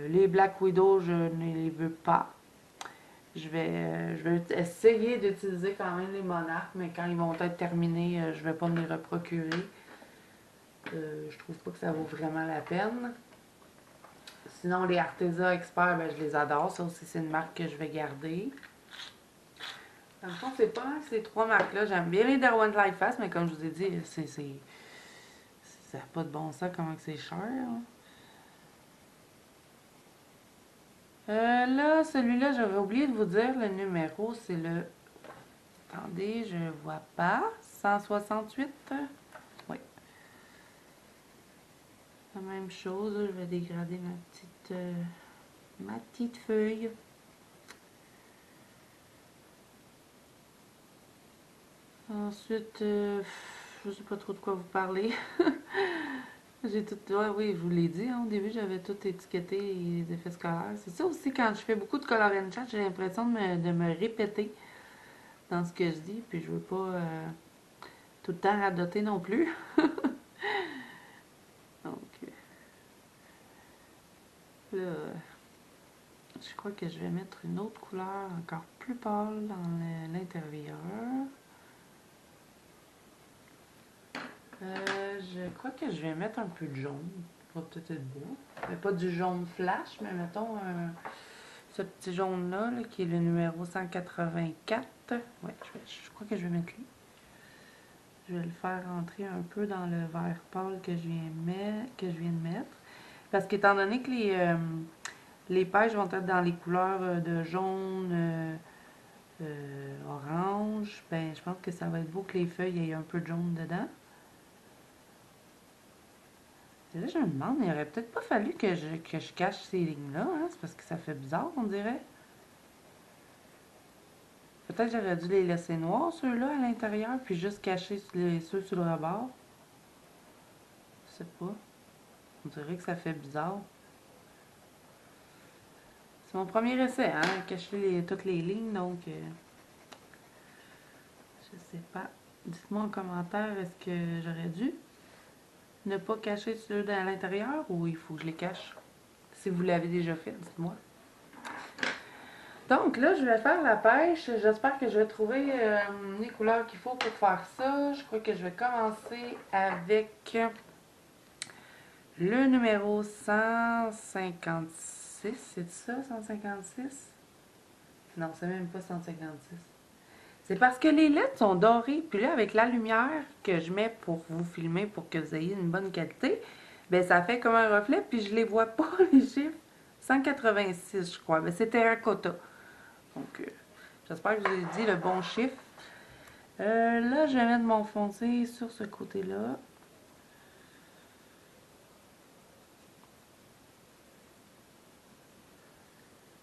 Les Black Widow, je ne les veux pas. Je vais essayer d'utiliser quand même les monarques, mais quand ils vont être terminés, je ne vais pas me les reprocurer. Je trouve pas que ça vaut vraiment la peine. Sinon, les Arteza Expert, ben, je les adore. Ça aussi, c'est une marque que je vais garder. Dans le fond, c'est pas mal ces trois marques-là. J'aime bien les Derwent Lightfast, mais comme je vous ai dit, ça n'a pas de bon sens comment c'est cher. Hein. Là, celui-là, j'avais oublié de vous dire, le numéro, c'est le... Attendez, je vois pas. 168. Oui. La même chose, je vais dégrader ma petite feuille. Ensuite, je sais pas trop de quoi vous parler. J'ai tout. Ouais, oui, je vous l'ai dit, hein, au début, j'avais tout étiqueté les effets scolaires. C'est ça aussi, quand je fais beaucoup de color and chat, j'ai l'impression de me répéter dans ce que je dis, puis je veux pas tout le temps radoter non plus. Donc, là, je crois que je vais mettre une autre couleur encore plus pâle dans l'intérieur. Je crois que je vais mettre un peu de jaune. Ça va peut-être être beau. Mais pas du jaune flash, mais mettons ce petit jaune-là, là, qui est le numéro 184. Ouais, je crois que je vais mettre lui. Je vais le faire rentrer un peu dans le vert pâle que je viens de mettre. Parce qu'étant donné que les pêches vont être dans les couleurs de jaune, orange, ben je pense que ça va être beau que les feuilles aient un peu de jaune dedans. Et là, je me demande, il aurait peut-être pas fallu que je cache ces lignes-là, hein? C'est parce que ça fait bizarre, on dirait. Peut-être que j'aurais dû les laisser noirs, ceux-là, à l'intérieur, puis juste cacher ceux sur le rebord. Je sais pas. On dirait que ça fait bizarre. C'est mon premier essai, hein, cacher toutes les lignes, donc je sais pas. Dites-moi en commentaire, est-ce que j'aurais dû ne pas cacher ceux à l'intérieur ou il faut que je les cache? Si vous l'avez déjà fait, dites-moi. Donc là, je vais faire la pêche. J'espère que je vais trouver les couleurs qu'il faut pour faire ça. Je crois que je vais commencer avec le numéro 156. C'est ça, 156? Non, c'est même pas 156. C'est parce que les lettres sont dorées. Puis là, avec la lumière que je mets pour vous filmer, pour que vous ayez une bonne qualité, ben ça fait comme un reflet. Puis je les vois pas, les chiffres. 186, je crois. Ben c'est terracotta. Donc, j'espère que je vous ai dit le bon chiffre. Là, je vais mettre mon foncé sur ce côté-là.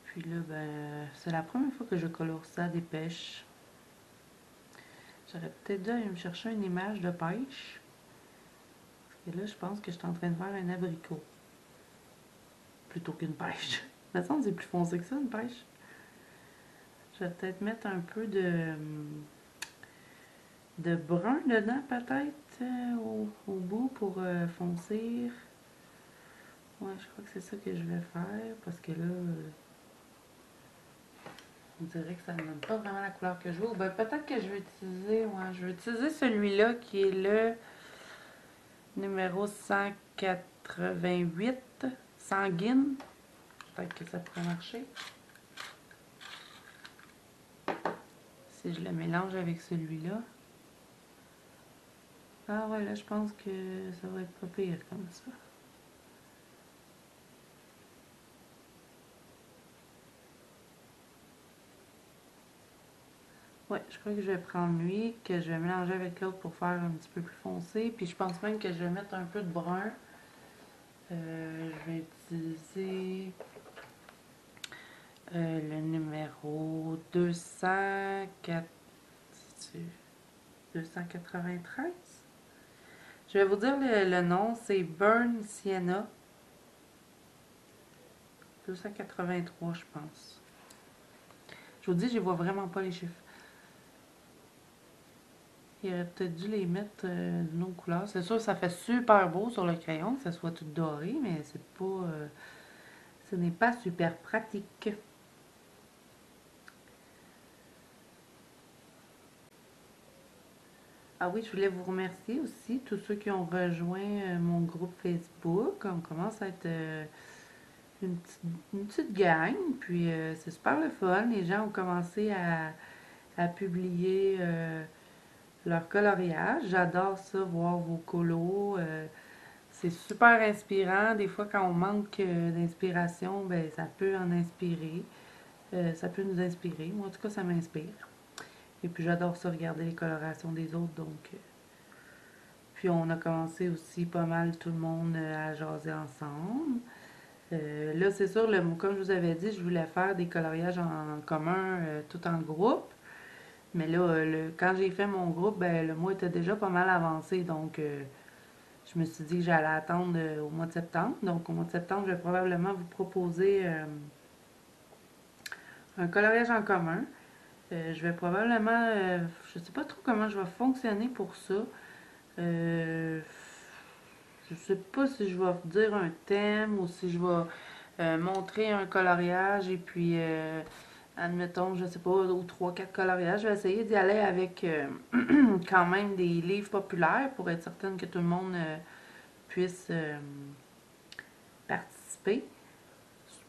Puis là, ben, c'est la première fois que je colore ça des pêches. J'aurais peut-être dû aller me chercher une image de pêche. Et là, je pense que je suis en train de faire un abricot. Plutôt qu'une pêche. Il me semble que c'est plus foncé que ça, une pêche. Je vais peut-être mettre un peu de brun dedans, peut-être, au bout pour foncir. Ouais, je crois que c'est ça que je vais faire, parce que là, on dirait que ça ne donne pas vraiment la couleur que je veux. Ben, peut-être que je vais utiliser, ouais, je vais utiliser celui-là qui est le numéro 188, sanguine. Peut-être que ça pourrait marcher. Si je le mélange avec celui-là. Ah ouais, là, je pense que ça va être pas pire comme ça. Ouais, je crois que je vais prendre lui, que je vais mélanger avec l'autre pour faire un petit peu plus foncé. Puis je pense même que je vais mettre un peu de brun. Je vais utiliser le numéro 293. Je vais vous dire le nom, c'est Burn Sienna 283, je pense. Je vous dis, je vois vraiment pas les chiffres. Il aurait peut-être dû les mettre d'une autre couleur. C'est sûr, ça fait super beau sur le crayon, que ça soit tout doré, mais c'est pas... ce n'est pas super pratique. Ah oui, je voulais vous remercier aussi, tous ceux qui ont rejoint mon groupe Facebook. On commence à être une petite gang, puis c'est super le fun. Les gens ont commencé à publier leur coloriage. J'adore ça, voir vos colos. c'est super inspirant. Des fois, quand on manque d'inspiration, ben ça peut en inspirer. Ça peut nous inspirer. Moi, en tout cas, ça m'inspire. Et puis, j'adore ça, regarder les colorations des autres. Donc, puis, on a commencé aussi pas mal tout le monde à jaser ensemble. Là, c'est sûr, comme je vous avais dit, je voulais faire des coloriages en commun, tout en groupe. Mais là, quand j'ai fait mon groupe, ben, le mois était déjà pas mal avancé. Donc, je me suis dit que j'allais attendre au mois de septembre. Donc, au mois de septembre, je vais probablement vous proposer un coloriage en commun. Je vais probablement, je sais pas trop comment je vais fonctionner pour ça. Je sais pas si je vais dire un thème ou si je vais montrer un coloriage et puis, admettons, je sais pas, ou trois, quatre coloriages. Je vais essayer d'y aller avec quand même des livres populaires pour être certaine que tout le monde puisse participer.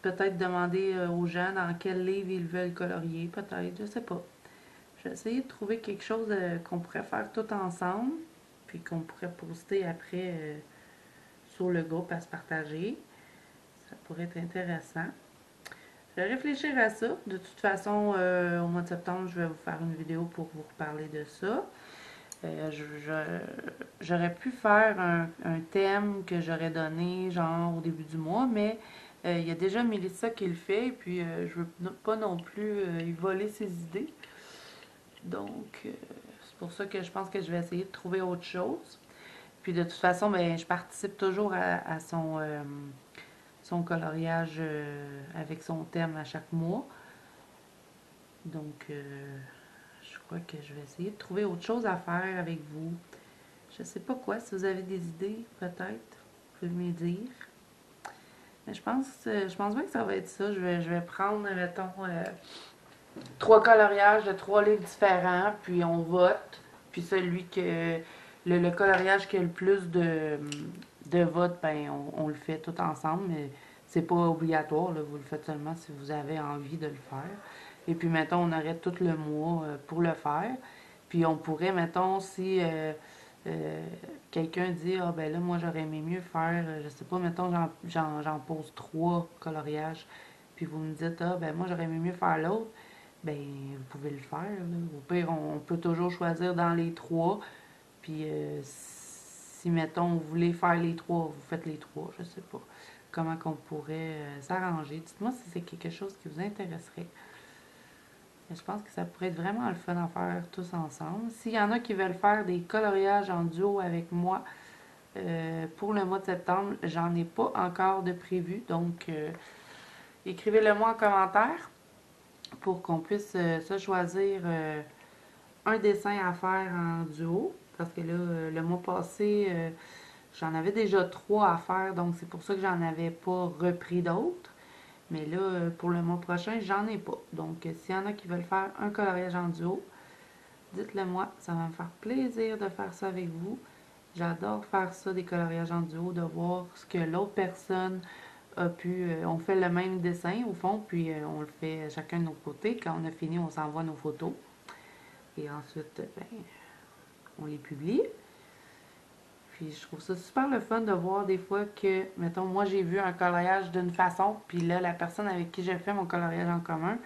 Peut-être demander aux gens dans quel livre ils veulent colorier, peut-être, je sais pas. Je vais essayer de trouver quelque chose qu'on pourrait faire tout ensemble, puis qu'on pourrait poster après sur le groupe à se partager. Ça pourrait être intéressant. Je vais réfléchir à ça. De toute façon, au mois de septembre, je vais vous faire une vidéo pour vous reparler de ça. J'aurais pu faire un thème que j'aurais donné genre au début du mois, mais il y a déjà Mélissa qui le fait, et puis je veux pas non plus y voler ses idées. Donc, c'est pour ça que je pense que je vais essayer de trouver autre chose. Puis de toute façon, ben, je participe toujours à son coloriage avec son thème à chaque mois. Donc, je crois que je vais essayer de trouver autre chose à faire avec vous. Je sais pas quoi. Si vous avez des idées, peut-être, vous pouvez me dire. Mais je pense bien que ça va être ça. Je vais prendre, mettons, trois coloriages de trois livres différents, puis on vote. Puis celui que le coloriage qui a le plus de votes, ben on le fait tout ensemble, mais c'est pas obligatoire, là, vous le faites seulement si vous avez envie de le faire. Et puis mettons, on aurait tout le mois pour le faire. Puis on pourrait, mettons, si quelqu'un dit ah ben là moi j'aurais aimé mieux faire, je sais pas, mettons j'en pose trois coloriages, puis vous me dites ah ben moi j'aurais aimé mieux faire l'autre, ben vous pouvez le faire, là. Au pire, on peut toujours choisir dans les trois. Puis si, mettons, vous voulez faire les trois, vous faites les trois. Je sais pas comment qu'on pourrait s'arranger. Dites-moi si c'est quelque chose qui vous intéresserait. Je pense que ça pourrait être vraiment le fun à faire tous ensemble. S'il y en a qui veulent faire des coloriages en duo avec moi pour le mois de septembre, j'en ai pas encore de prévu. Donc, écrivez-le moi en commentaire pour qu'on puisse se choisir un dessin à faire en duo. Parce que là, le mois passé, j'en avais déjà trois à faire. Donc, c'est pour ça que j'en avais pas repris d'autres. Mais là, pour le mois prochain, j'en ai pas. Donc, s'il y en a qui veulent faire un coloriage en duo, dites-le moi. Ça va me faire plaisir de faire ça avec vous. J'adore faire ça, des coloriages en duo, de voir ce que l'autre personne a pu. On fait le même dessin au fond, puis on le fait chacun de notre côté. Quand on a fini, on s'envoie nos photos. Et ensuite, ben, on les publie. Puis je trouve ça super le fun de voir des fois que, mettons, moi j'ai vu un coloriage d'une façon, puis là, la personne avec qui j'ai fait mon coloriage en commun,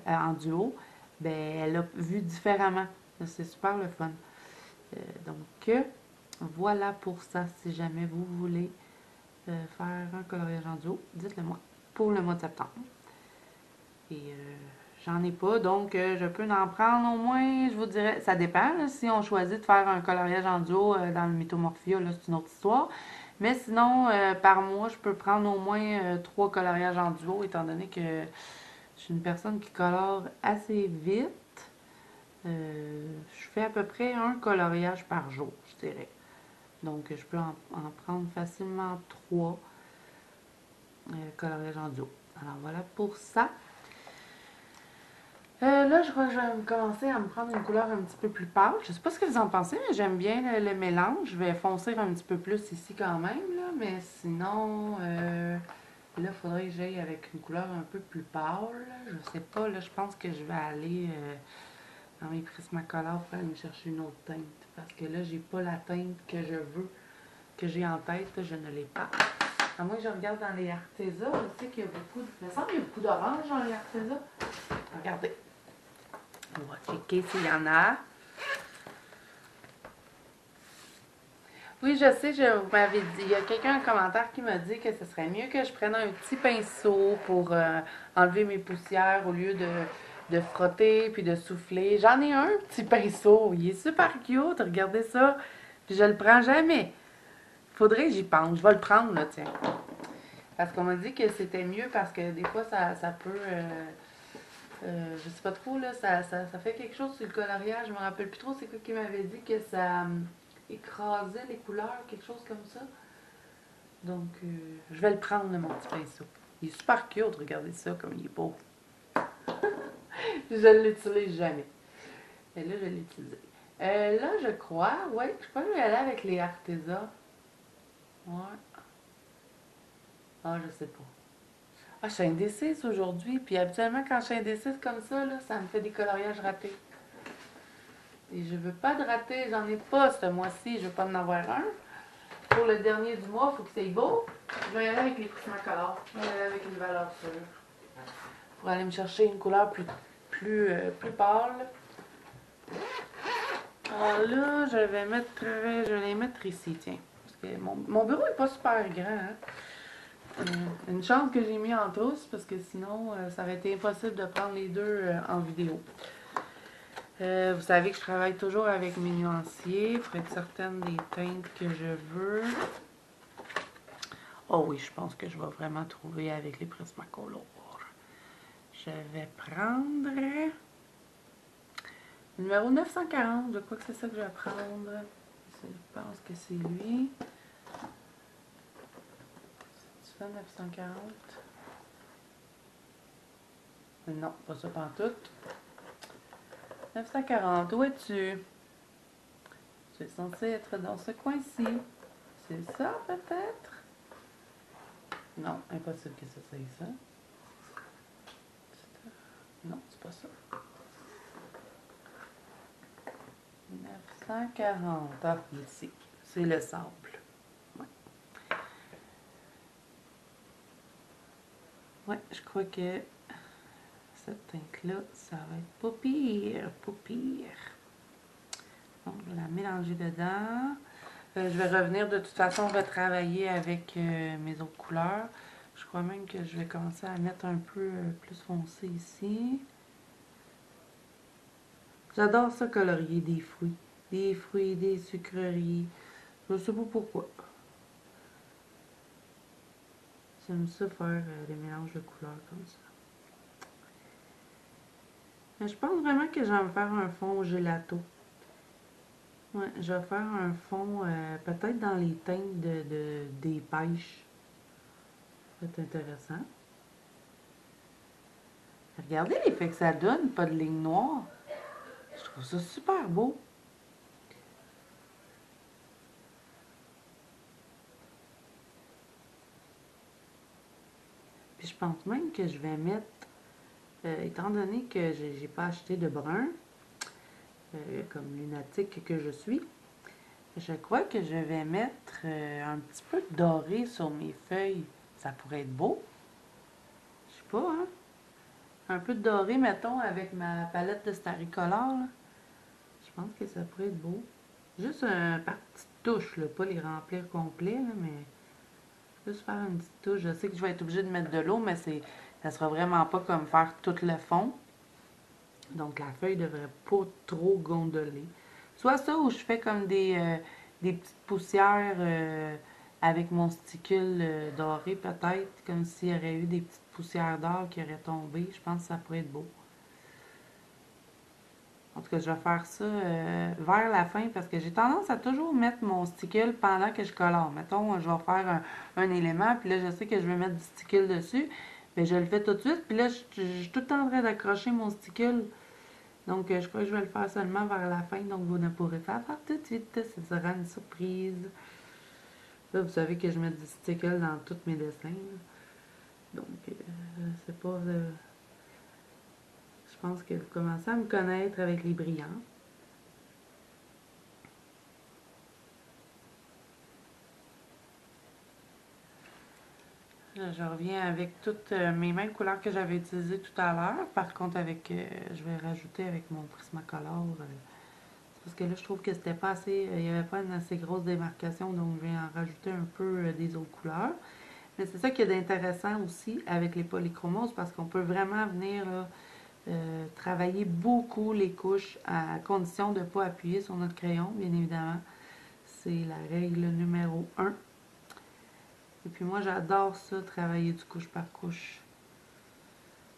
en duo, ben elle a vu différemment. C'est super le fun. Donc, voilà pour ça. Si jamais vous voulez faire un coloriage en duo, dites-le moi pour le mois de septembre. Et j'en ai pas, donc je peux en prendre au moins, je vous dirais, ça dépend. Là, si on choisit de faire un coloriage en duo dans le Mythomorphia, là, c'est une autre histoire. Mais sinon, par mois, je peux prendre au moins trois coloriages en duo, étant donné que je suis une personne qui colore assez vite. Je fais à peu près un coloriage par jour, je dirais. Donc, je peux en prendre facilement trois coloriages en duo. Alors, voilà pour ça. Là, je crois que je vais commencer à me prendre une couleur un petit peu plus pâle. Je sais pas ce que vous en pensez, mais j'aime bien le mélange. Je vais foncer un petit peu plus ici quand même, là, mais sinon, là, il faudrait que j'aille avec une couleur un peu plus pâle. Je sais pas, là, je pense que je vais aller dans mes Prismacolor pour aller me chercher une autre teinte. Parce que là, j'ai pas la teinte que je veux que j'ai en tête, je ne l'ai pas. À moins que je regarde dans les Arteza, je sais qu'il y a beaucoup de... Il me semble qu'il y a beaucoup d'orange dans les Arteza. Regardez. On va checker s'il y en a. Oui, je sais, vous m'avez dit, il y a quelqu'un en commentaire qui m'a dit que ce serait mieux que je prenne un petit pinceau pour enlever mes poussières au lieu de frotter puis de souffler. J'en ai un petit pinceau, il est super cute, regardez ça. Puis je le prends jamais. Faudrait que j'y pense, je vais le prendre là, tiens. Parce qu'on m'a dit que c'était mieux parce que des fois ça peut, je sais pas trop là, ça fait quelque chose sur le coloriage, je me rappelle plus trop c'est quoi qui m'avait dit que ça écrasait les couleurs, quelque chose comme ça. Donc, je vais le prendre, là, mon petit pinceau. Il est super cute, regardez ça, comme il est beau. Je ne l'utilise jamais. Mais là, je l'ai utilisé. Là, je crois, ouais, je crois que je vais aller avec les Arteza. Ouais. Ah, je sais pas. Ah, je suis indécise aujourd'hui. Puis habituellement, quand je suis indécise comme ça, là, ça me fait des coloriages ratés. Et je veux pas de ratés, j'en ai pas ce mois-ci, je veux pas en avoir un. Pour le dernier du mois, il faut que c'est beau. Je vais y aller avec les Prismacolor. Je vais y aller avec une valeur sûre. Pour aller me chercher une couleur plus pâle. Alors là, je vais les mettre ici, tiens. Parce que mon bureau n'est pas super grand. Hein? Une chance que j'ai mis en tous, parce que sinon, ça aurait été impossible de prendre les deux en vidéo. Vous savez que je travaille toujours avec mes nuanciers pour être certaine des teintes que je veux. Oh oui, je pense que je vais vraiment trouver avec les Prismacolor. Je vais prendre le numéro 940. Je crois que c'est ça que je vais prendre. Je pense que c'est lui. C'est ça, 940? Non, pas ça pantoute. 940, où es-tu? Tu es censé être dans ce coin-ci. C'est ça, peut-être? Non, impossible que ce soit ça. Non, c'est pas ça. 940. Ah, ici. C'est le sable. Ouais. Ouais, je crois que cette teinte-là, ça va être pas pire. Pas pire. Donc, je vais la mélanger dedans. Je vais revenir de toute façon retravailler avec mes autres couleurs. Je crois même que je vais commencer à mettre un peu plus foncé ici. J'adore ça colorier des fruits. Des fruits, des sucreries. Je sais pas pourquoi. J'aime ça faire des mélanges de couleurs comme ça. Mais je pense vraiment que je vais me faire un fond au gelato. Ouais, je vais faire un fond peut-être dans les teintes des pêches. Ça va être intéressant. Regardez l'effet que ça donne, pas de ligne noire. Je trouve ça super beau. Puis je pense même que je vais mettre, étant donné que j'ai pas acheté de brun, comme lunatique que je suis, je crois que je vais mettre un petit peu de doré sur mes feuilles. Ça pourrait être beau. Je sais pas, hein? Un peu de doré, mettons, avec ma palette de Staricolor, là. Je pense que ça pourrait être beau. Juste par petite touche, là, pas les remplir complets, là, mais juste faire une petite touche. Je sais que je vais être obligée de mettre de l'eau, mais ça sera vraiment pas comme faire tout le fond. Donc la feuille devrait pas trop gondoler. Soit ça ou je fais comme des petites poussières avec mon sticule doré peut-être, comme s'il y aurait eu des petites poussières d'or qui auraient tombé. Je pense que ça pourrait être beau. En tout cas, je vais faire ça vers la fin parce que j'ai tendance à toujours mettre mon stickle pendant que je colore. Mettons, je vais faire un élément, puis là, je sais que je vais mettre du stickle dessus. Mais je le fais tout de suite, puis là, je suis tout le temps en train d'accrocher mon stickle. Donc, je crois que je vais le faire seulement vers la fin, donc vous ne pourrez pas faire tout de suite. Ce sera une surprise. Là, vous savez que je mets du stickle dans tous mes dessins. Donc, c'est pas... je pense que vous commencez à me connaître avec les brillants. Je reviens avec toutes mes mêmes couleurs que j'avais utilisées tout à l'heure. Par contre, avec, je vais rajouter avec mon Prismacolor. Parce que là, je trouve que c'était pas assez, il n'y avait pas une assez grosse démarcation, donc je vais en rajouter un peu des autres couleurs. Mais c'est ça qui est d'intéressant aussi avec les polychromoses, parce qu'on peut vraiment venir là, travailler beaucoup les couches à condition de ne pas appuyer sur notre crayon, bien évidemment. C'est la règle numéro 1. Et puis moi, j'adore ça, travailler du couche par couche.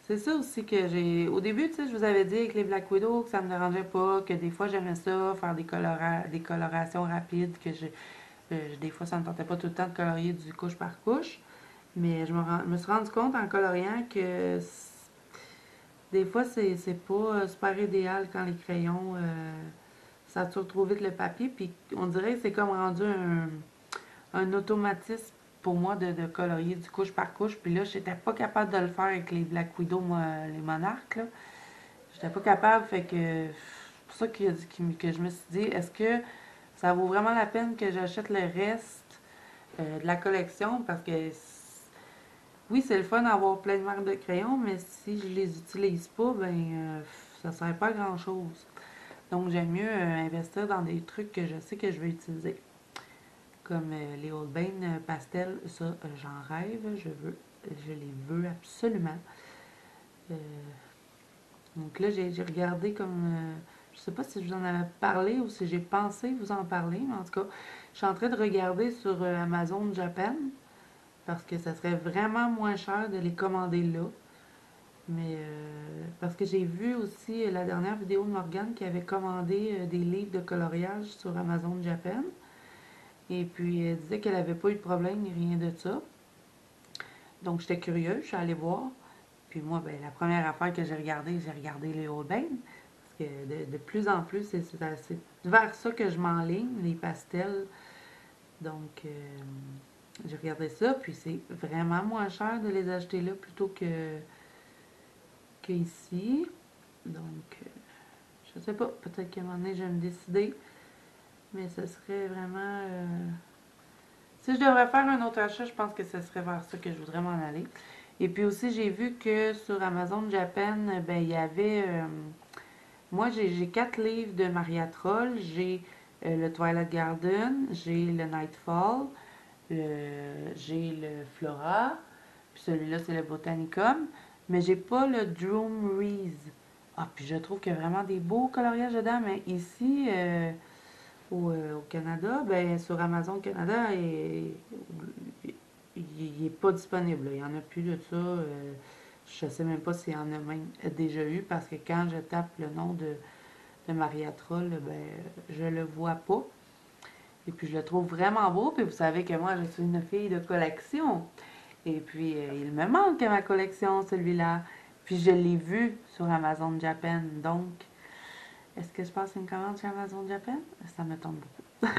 C'est ça aussi que j'ai... Au début, tu sais, je vous avais dit avec les Black Widow que ça me dérangeait pas, que des fois j'aimais ça, faire des colorations rapides, que des fois ça me tentait pas tout le temps de colorier du couche par couche. Mais je me suis rendu compte en coloriant que des fois c'est pas super idéal quand les crayons saturent trop vite le papier. Puis on dirait que c'est comme rendu un automatisme pour moi de colorier du couche par couche. Puis là, j'étais pas capable de le faire avec les Black Widow, moi, les monarques, là. J'étais pas capable, fait que c'est pour ça que je me suis dit, est-ce que ça vaut vraiment la peine que j'achète le reste de la collection? Parce que oui, c'est le fun d'avoir plein de marques de crayons, mais si je les utilise pas, ben ça sert pas à grand chose. Donc j'aime mieux investir dans des trucs que je sais que je vais utiliser. Comme les Old Bay pastel, ça j'en rêve, je les veux absolument. Euh, donc là j'ai regardé comme, je sais pas si je vous en avais parlé ou si j'ai pensé vous en parler, mais en tout cas, je suis en train de regarder sur Amazon Japan parce que ça serait vraiment moins cher de les commander là. Mais parce que j'ai vu aussi la dernière vidéo de Morgane qui avait commandé des livres de coloriage sur Amazon Japan. Et puis elle disait qu'elle n'avait pas eu de problème ni rien de ça. Donc j'étais curieuse, je suis allée voir. Puis moi, ben, la première affaire que j'ai regardé les Old Bay. Parce que de plus en plus, c'est vers ça que je m'enligne, les pastels. Donc j'ai regardé ça, puis c'est vraiment moins cher de les acheter là plutôt que ici. Donc je sais pas, peut-être qu'à un moment donné, je vais me décider. Mais ce serait vraiment... Si je devrais faire un autre achat, je pense que ce serait vers ça que je voudrais m'en aller. Et puis aussi, j'ai vu que sur Amazon Japan, ben, il y avait... moi, j'ai 4 livres de Maria Troll. J'ai le Twilight Garden, j'ai le Nightfall, j'ai le Flora, puis celui-là, c'est le Botanicum. Mais j'ai pas le Droomeries. Ah, puis je trouve qu'il y a vraiment des beaux coloriages dedans, mais ici, au Canada, ben sur Amazon Canada, il est pas disponible. Là. Il n'y en a plus de ça. Je sais même pas s'il y en a même déjà eu parce que quand je tape le nom de Maria Troll, ben, je le vois pas. Et puis je le trouve vraiment beau. Puis vous savez que moi, je suis une fille de collection. Et puis il me manque à ma collection celui-là. Puis je l'ai vu sur Amazon Japan. Donc, est-ce que je passe une commande sur Amazon Japan? Ça me tombe beaucoup.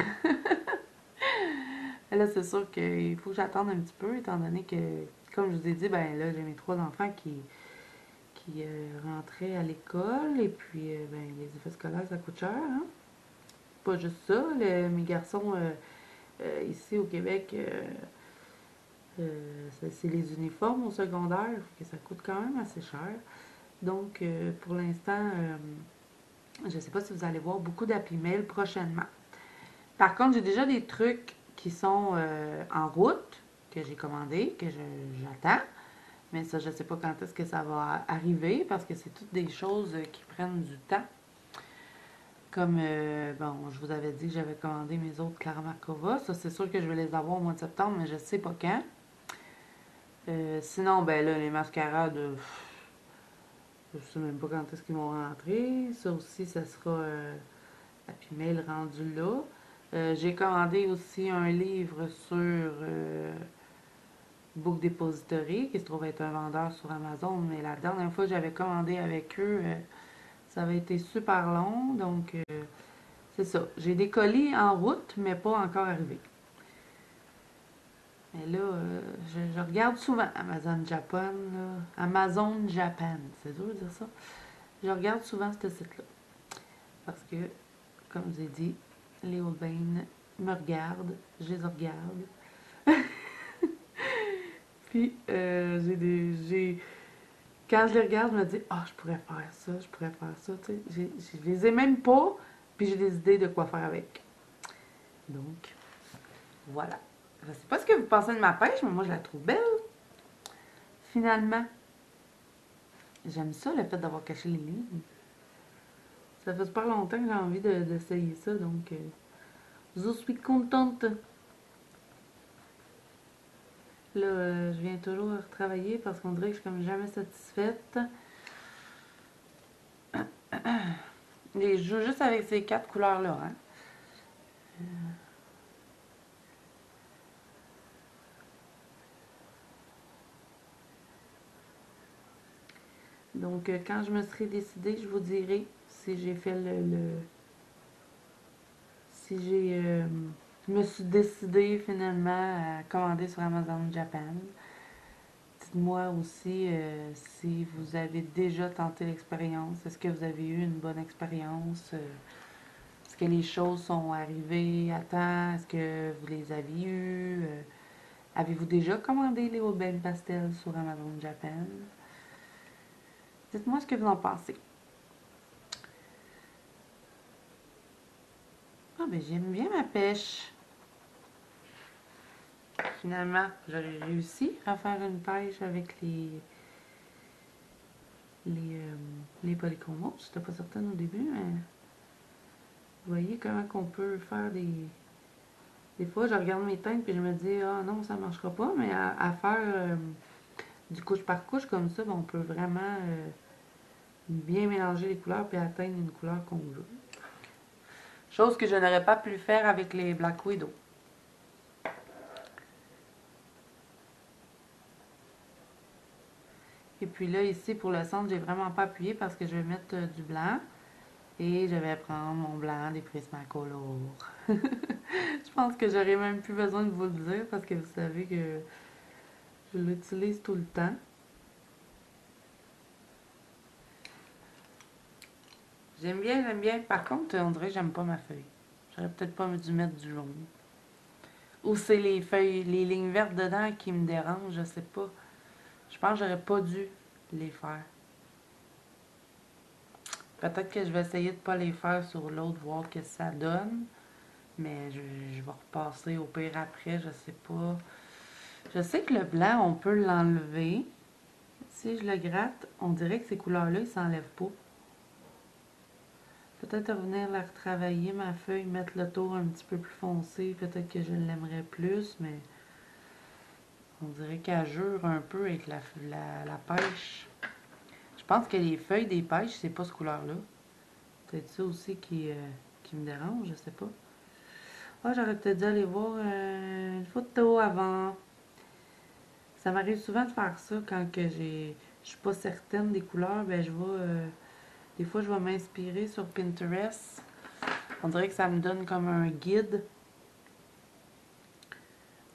Là, c'est sûr qu'il faut que j'attende un petit peu, étant donné que, comme je vous ai dit, ben là, j'ai mes 3 enfants qui rentraient à l'école. Et puis, ben, les effets scolaires, ça coûte cher, hein? Pas juste ça. Mes garçons, ici au Québec, c'est les uniformes au secondaire, que ça coûte quand même assez cher. Donc, pour l'instant, je ne sais pas si vous allez voir beaucoup d'applis mail prochainement. Par contre, j'ai déjà des trucs qui sont en route, que j'ai commandé, que j'attends. Mais ça, je ne sais pas quand est-ce que ça va arriver, parce que c'est toutes des choses qui prennent du temps. Comme, bon, je vous avais dit que j'avais commandé mes autres Clara Markova. Ça, c'est sûr que je vais les avoir au mois de septembre, mais je ne sais pas quand. Sinon, ben là, les mascarades, je ne sais même pas quand est-ce qu'ils vont rentrer. Ça aussi, ça sera Happy Mail rendu là. J'ai commandé aussi un livre sur Book Depository, qui se trouve être un vendeur sur Amazon, mais la dernière fois que j'avais commandé avec eux, ça avait été super long, donc c'est ça. J'ai des colis en route, mais pas encore arrivés. Mais là, je regarde souvent Amazon Japan, là. Amazon Japan, c'est dur de dire ça. Je regarde souvent ce site-là. Parce que, comme je vous ai dit, les Old Bay me regardent, je les regarde. Puis Puis, quand je les regarde, je me dis, ah, je pourrais faire ça, je pourrais faire ça. Tu sais, je les ai même pas, puis j'ai des idées de quoi faire avec. Donc, voilà. Je sais pas ce que vous pensez de ma pêche, mais moi, je la trouve belle. Finalement, j'aime ça, le fait d'avoir caché les lignes. Ça fait super longtemps que j'ai envie d'essayer ça, donc je suis contente. Là, je viens toujours retravailler parce qu'on dirait que je suis comme jamais satisfaite. Et je joue juste avec ces 4 couleurs-là. Hein. Donc, quand je me serai décidée, je vous dirai si j'ai fait si je me suis décidée finalement à commander sur Amazon Japan. Dites-moi aussi si vous avez déjà tenté l'expérience. Est-ce que vous avez eu une bonne expérience? Est-ce que les choses sont arrivées à temps? Est-ce que vous les avez eues? Avez-vous déjà commandé les Roubaix Pastel sur Amazon Japan? Dites-moi ce que vous en pensez. Ah, ben j'aime bien ma pêche. Finalement, j'aurais réussi à faire une pêche avec les polychromos. Je n'étais pas certaine au début, mais vous voyez comment qu'on peut faire des fois, je regarde mes teintes et je me dis, ah non, ça ne marchera pas, mais à faire du couche par couche comme ça, ben, on peut vraiment bien mélanger les couleurs et atteindre une couleur qu'on veut. Chose que je n'aurais pas pu faire avec les Black Widow. Et puis là, ici, pour le centre, j'ai vraiment pas appuyé parce que je vais mettre du blanc. Et je vais prendre mon blanc des Prismacolor. Je pense que j'aurais même plus besoin de vous le dire parce que vous savez que je l'utilise tout le temps. J'aime bien, j'aime bien. Par contre, on dirait que j'aime pas ma feuille. J'aurais peut-être pas dû mettre du jaune. Ou c'est les feuilles, les lignes vertes dedans qui me dérangent, je sais pas. Je pense que j'aurais pas dû les faire. Peut-être que je vais essayer de pas les faire sur l'autre, voir ce que ça donne. Mais je vais repasser au pire après, je sais pas. Je sais que le blanc, on peut l'enlever. Si je le gratte, on dirait que ces couleurs-là, ils ne s'enlèvent pas. Peut-être venir la retravailler, ma feuille, mettre le tour un petit peu plus foncé. Peut-être que je l'aimerais plus, mais on dirait qu'elle jure un peu avec la pêche. Je pense que les feuilles des pêches, c'est pas ce couleur-là. Peut-être ça aussi qui me dérange, je sais pas. Ah, j'aurais peut-être dû aller voir une photo avant. Ça m'arrive souvent de faire ça quand que je suis pas certaine des couleurs, ben je vais des fois je vais m'inspirer sur Pinterest. On dirait que ça me donne comme un guide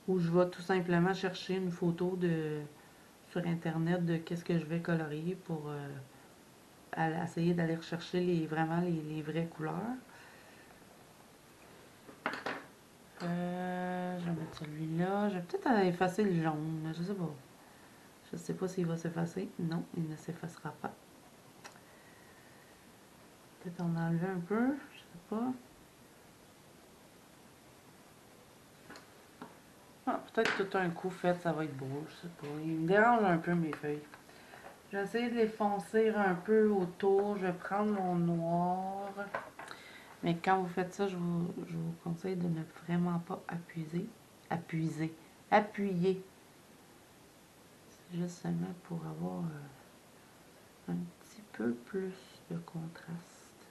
où je vais tout simplement chercher une photo sur internet de qu'est-ce que je vais colorier pour essayer d'aller rechercher vraiment les vraies couleurs. Je vais mettre celui-là. Je vais peut-être effacer le jaune. Je sais pas. Je sais pas s'il va s'effacer. Non, il ne s'effacera pas. Peut-être en enlever un peu. Je sais pas. Ah, peut-être tout un coup fait, ça va être beau. Je sais pas. Il me dérange un peu mes feuilles. Je vais essayer de les foncer un peu autour. Je vais prendre mon noir. Mais quand vous faites ça, je vous conseille de ne vraiment pas appuyer. C'est juste seulement pour avoir un petit peu plus de contraste.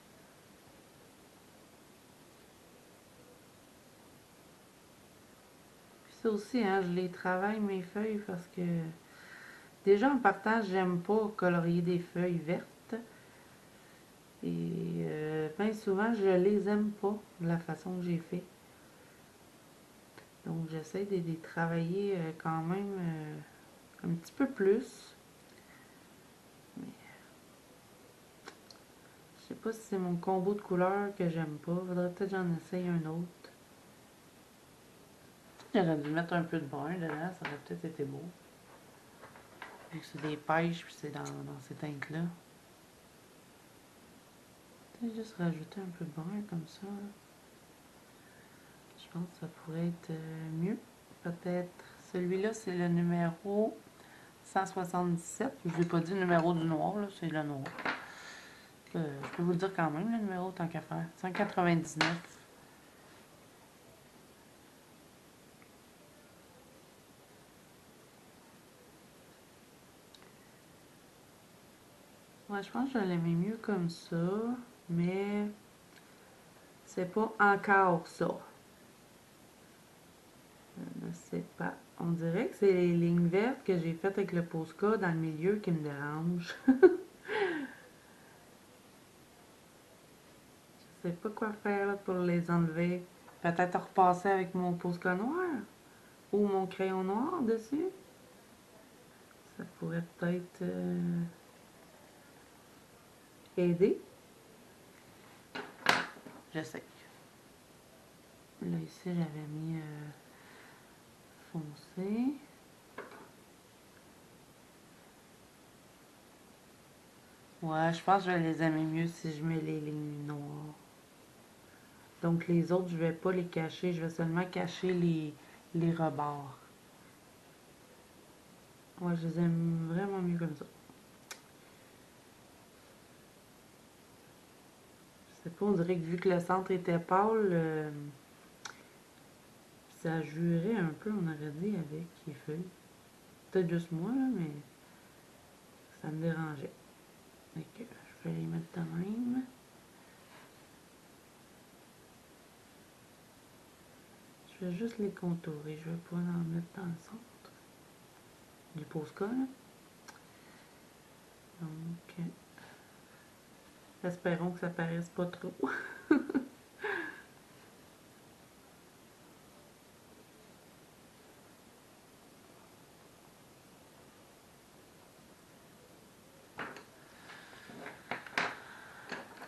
Puis ça aussi, hein, je les travaille mes feuilles parce que déjà en partant, j'aime pas colorier des feuilles vertes. Et bien souvent, je les aime pas de la façon que j'ai fait. Donc j'essaie de les travailler quand même un petit peu plus. Mais je sais pas si c'est mon combo de couleurs que j'aime pas. Faudrait peut-être que j'en essaye un autre. J'aurais dû mettre un peu de brun dedans, ça aurait peut-être été beau. Vu que c'est des pêches, puis c'est dans ces teintes-là. Peut-être juste rajouter un peu de brun comme ça. Je pense que ça pourrait être mieux. Peut-être. Celui-là, c'est le numéro 177. Je ne vous ai pas dit le numéro du noir, là, c'est le noir. Je peux vous le dire quand même, le numéro, tant qu'à faire. 199. Ouais, je pense que je l'aimais mieux comme ça, mais c'est pas encore ça. Je ne sais pas. On dirait que c'est les lignes vertes que j'ai faites avec le Posca dans le milieu qui me dérangent. Je sais pas quoi faire là, pour les enlever. Peut-être repasser avec mon Posca noir ou mon crayon noir dessus. Ça pourrait peut-être aider. Je sais. Là, ici, j'avais mis foncé. Ouais, je pense que je les aime mieux si je mets les lignes noires. Donc, les autres, je vais pas les cacher. Je vais seulement cacher les rebords. Ouais, je les aime vraiment mieux comme ça. Je sais pas, on dirait que vu que le centre était pâle, ça jurait un peu, on aurait dit, avec les feuilles. Peut-être juste moi, là, mais ça me dérangeait. Donc, je vais les mettre de même. Je vais juste les contourer. Je vais pas en mettre dans le centre du Posca, là. Donc, espérons que ça paraisse pas trop.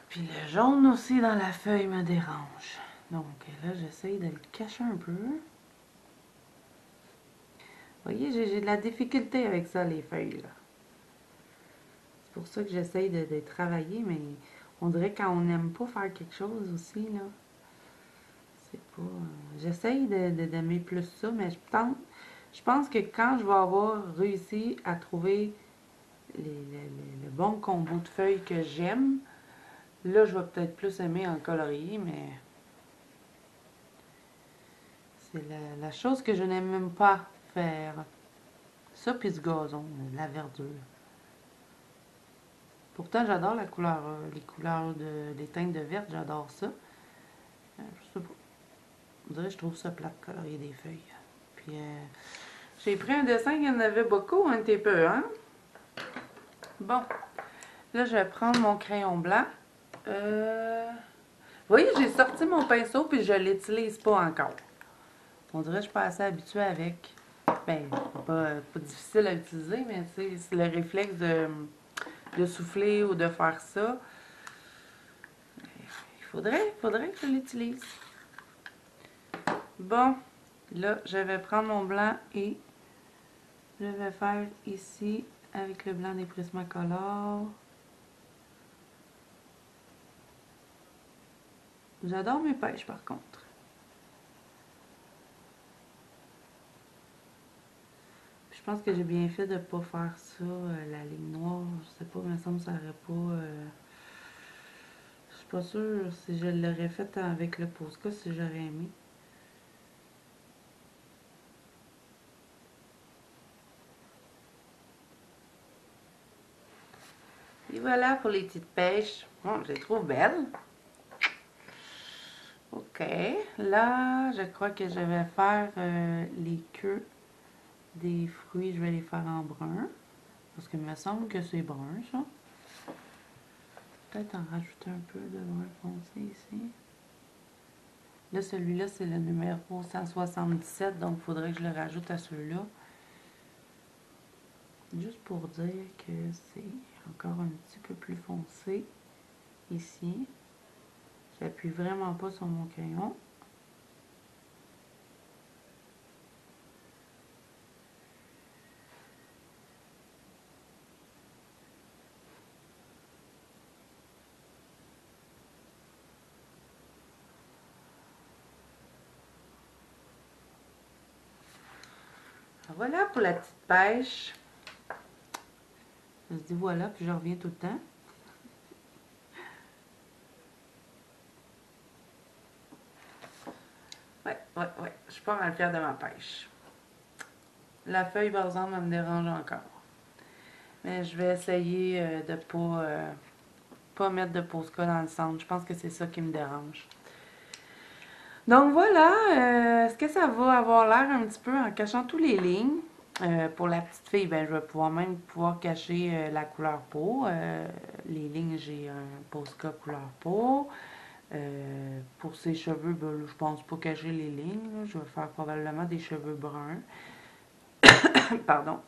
Puis le jaune aussi dans la feuille me dérange. Donc là, j'essaye de le cacher un peu. Vous voyez, j'ai de la difficulté avec ça, les feuilles, là. C'est pour ça que j'essaye de travailler, mais on dirait quand on n'aime pas faire quelque chose aussi, là. C'est pas... j'essaye d'aimer plus ça, mais je pense que quand je vais avoir réussi à trouver le bon combo de feuilles que j'aime, là, je vais peut-être plus aimer en colorier, mais c'est la chose que je n'aime même pas faire. Ça, puis ce gazon, la verdure. Pourtant, j'adore la couleur, les couleurs des teintes de verte, j'adore ça. Je sais pas. On dirait que je trouve ça plat de colorier des feuilles. Puis, j'ai pris un dessin, il y en avait beaucoup, un petit peu, hein? Bon, là, je vais prendre mon crayon blanc. Vous voyez, j'ai sorti mon pinceau, puis je l'utilise pas encore. On dirait que je suis pas assez habituée avec. Ben, pas difficile à utiliser, mais c'est le réflexe de souffler ou de faire ça. Il faudrait que je l'utilise. Bon, là, je vais prendre mon blanc et je vais faire ici avec le blanc des Prismacolor. J'adore mes pêches par contre. Je pense que j'ai bien fait de ne pas faire ça, la ligne noire. Je sais pas, il me semble que ça aurait pas... je suis pas sûre si je l'aurais fait avec le Posca, si j'aurais aimé. Et voilà pour les petites pêches. Bon, je les trouve belles. Ok, là, je crois que je vais faire les queues des fruits. Je vais les faire en brun. Parce qu'il me semble que c'est brun, ça. Peut-être en rajouter un peu de brun foncé ici. Là, celui-là, c'est le numéro 177, donc il faudrait que je le rajoute à ceux-là. Juste pour dire que c'est encore un petit peu plus foncé ici. J'appuie vraiment pas sur mon crayon. Voilà pour la petite pêche. Je dis voilà, puis je reviens tout le temps. Ouais. Je suis pas mal fière de ma pêche. La feuille, par exemple, elle me dérange encore. Mais je vais essayer de pas mettre de Posca dans le centre. Je pense que c'est ça qui me dérange. Donc voilà, est-ce que ça va avoir l'air un petit peu en cachant tous les lignes? Pour la petite fille, ben, je vais pouvoir cacher la couleur peau. Les lignes, j'ai un Posca couleur peau. Pour ses cheveux, ben, je pense pas cacher les lignes. Là. Je vais faire probablement des cheveux bruns. Pardon.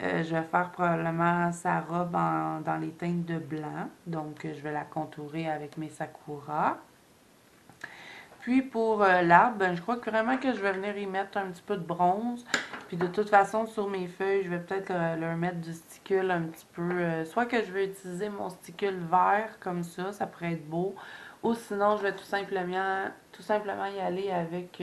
Je vais faire probablement sa robe dans les teintes de blanc. Donc, je vais la contourer avec mes Sakura. Puis pour l'arbre, ben, je crois que vraiment que je vais venir y mettre un petit peu de bronze. Puis de toute façon, sur mes feuilles, je vais peut-être leur mettre du sticule un petit peu. Soit que je vais utiliser mon sticule vert comme ça pourrait être beau. Ou sinon, je vais tout simplement y aller avec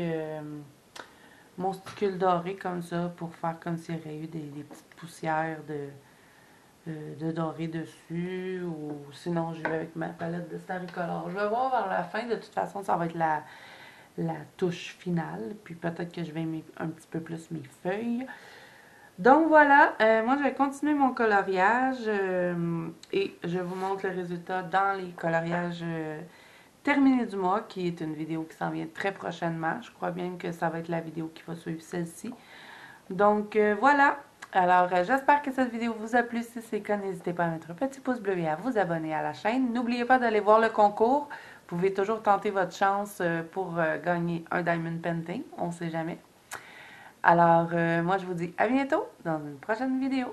mon sticule doré comme ça pour faire comme s'il y aurait eu des petites poussières de doré dessus. Ou sinon, je vais avec ma palette de Staricolor. Je vais voir vers la fin. De toute façon, ça va être la touche finale. Puis peut-être que je vais aimer un petit peu plus mes feuilles. Donc voilà, moi je vais continuer mon coloriage et je vous montre le résultat dans les coloriages terminés du mois, qui est une vidéo qui s'en vient très prochainement. Je crois bien que ça va être la vidéo qui va suivre celle-ci. Donc voilà, alors j'espère que cette vidéo vous a plu. Si c'est le cas, n'hésitez pas à mettre un petit pouce bleu et à vous abonner à la chaîne. N'oubliez pas d'aller voir le concours. Vous pouvez toujours tenter votre chance pour gagner un Diamond Painting, on ne sait jamais. Alors, moi je vous dis à bientôt dans une prochaine vidéo.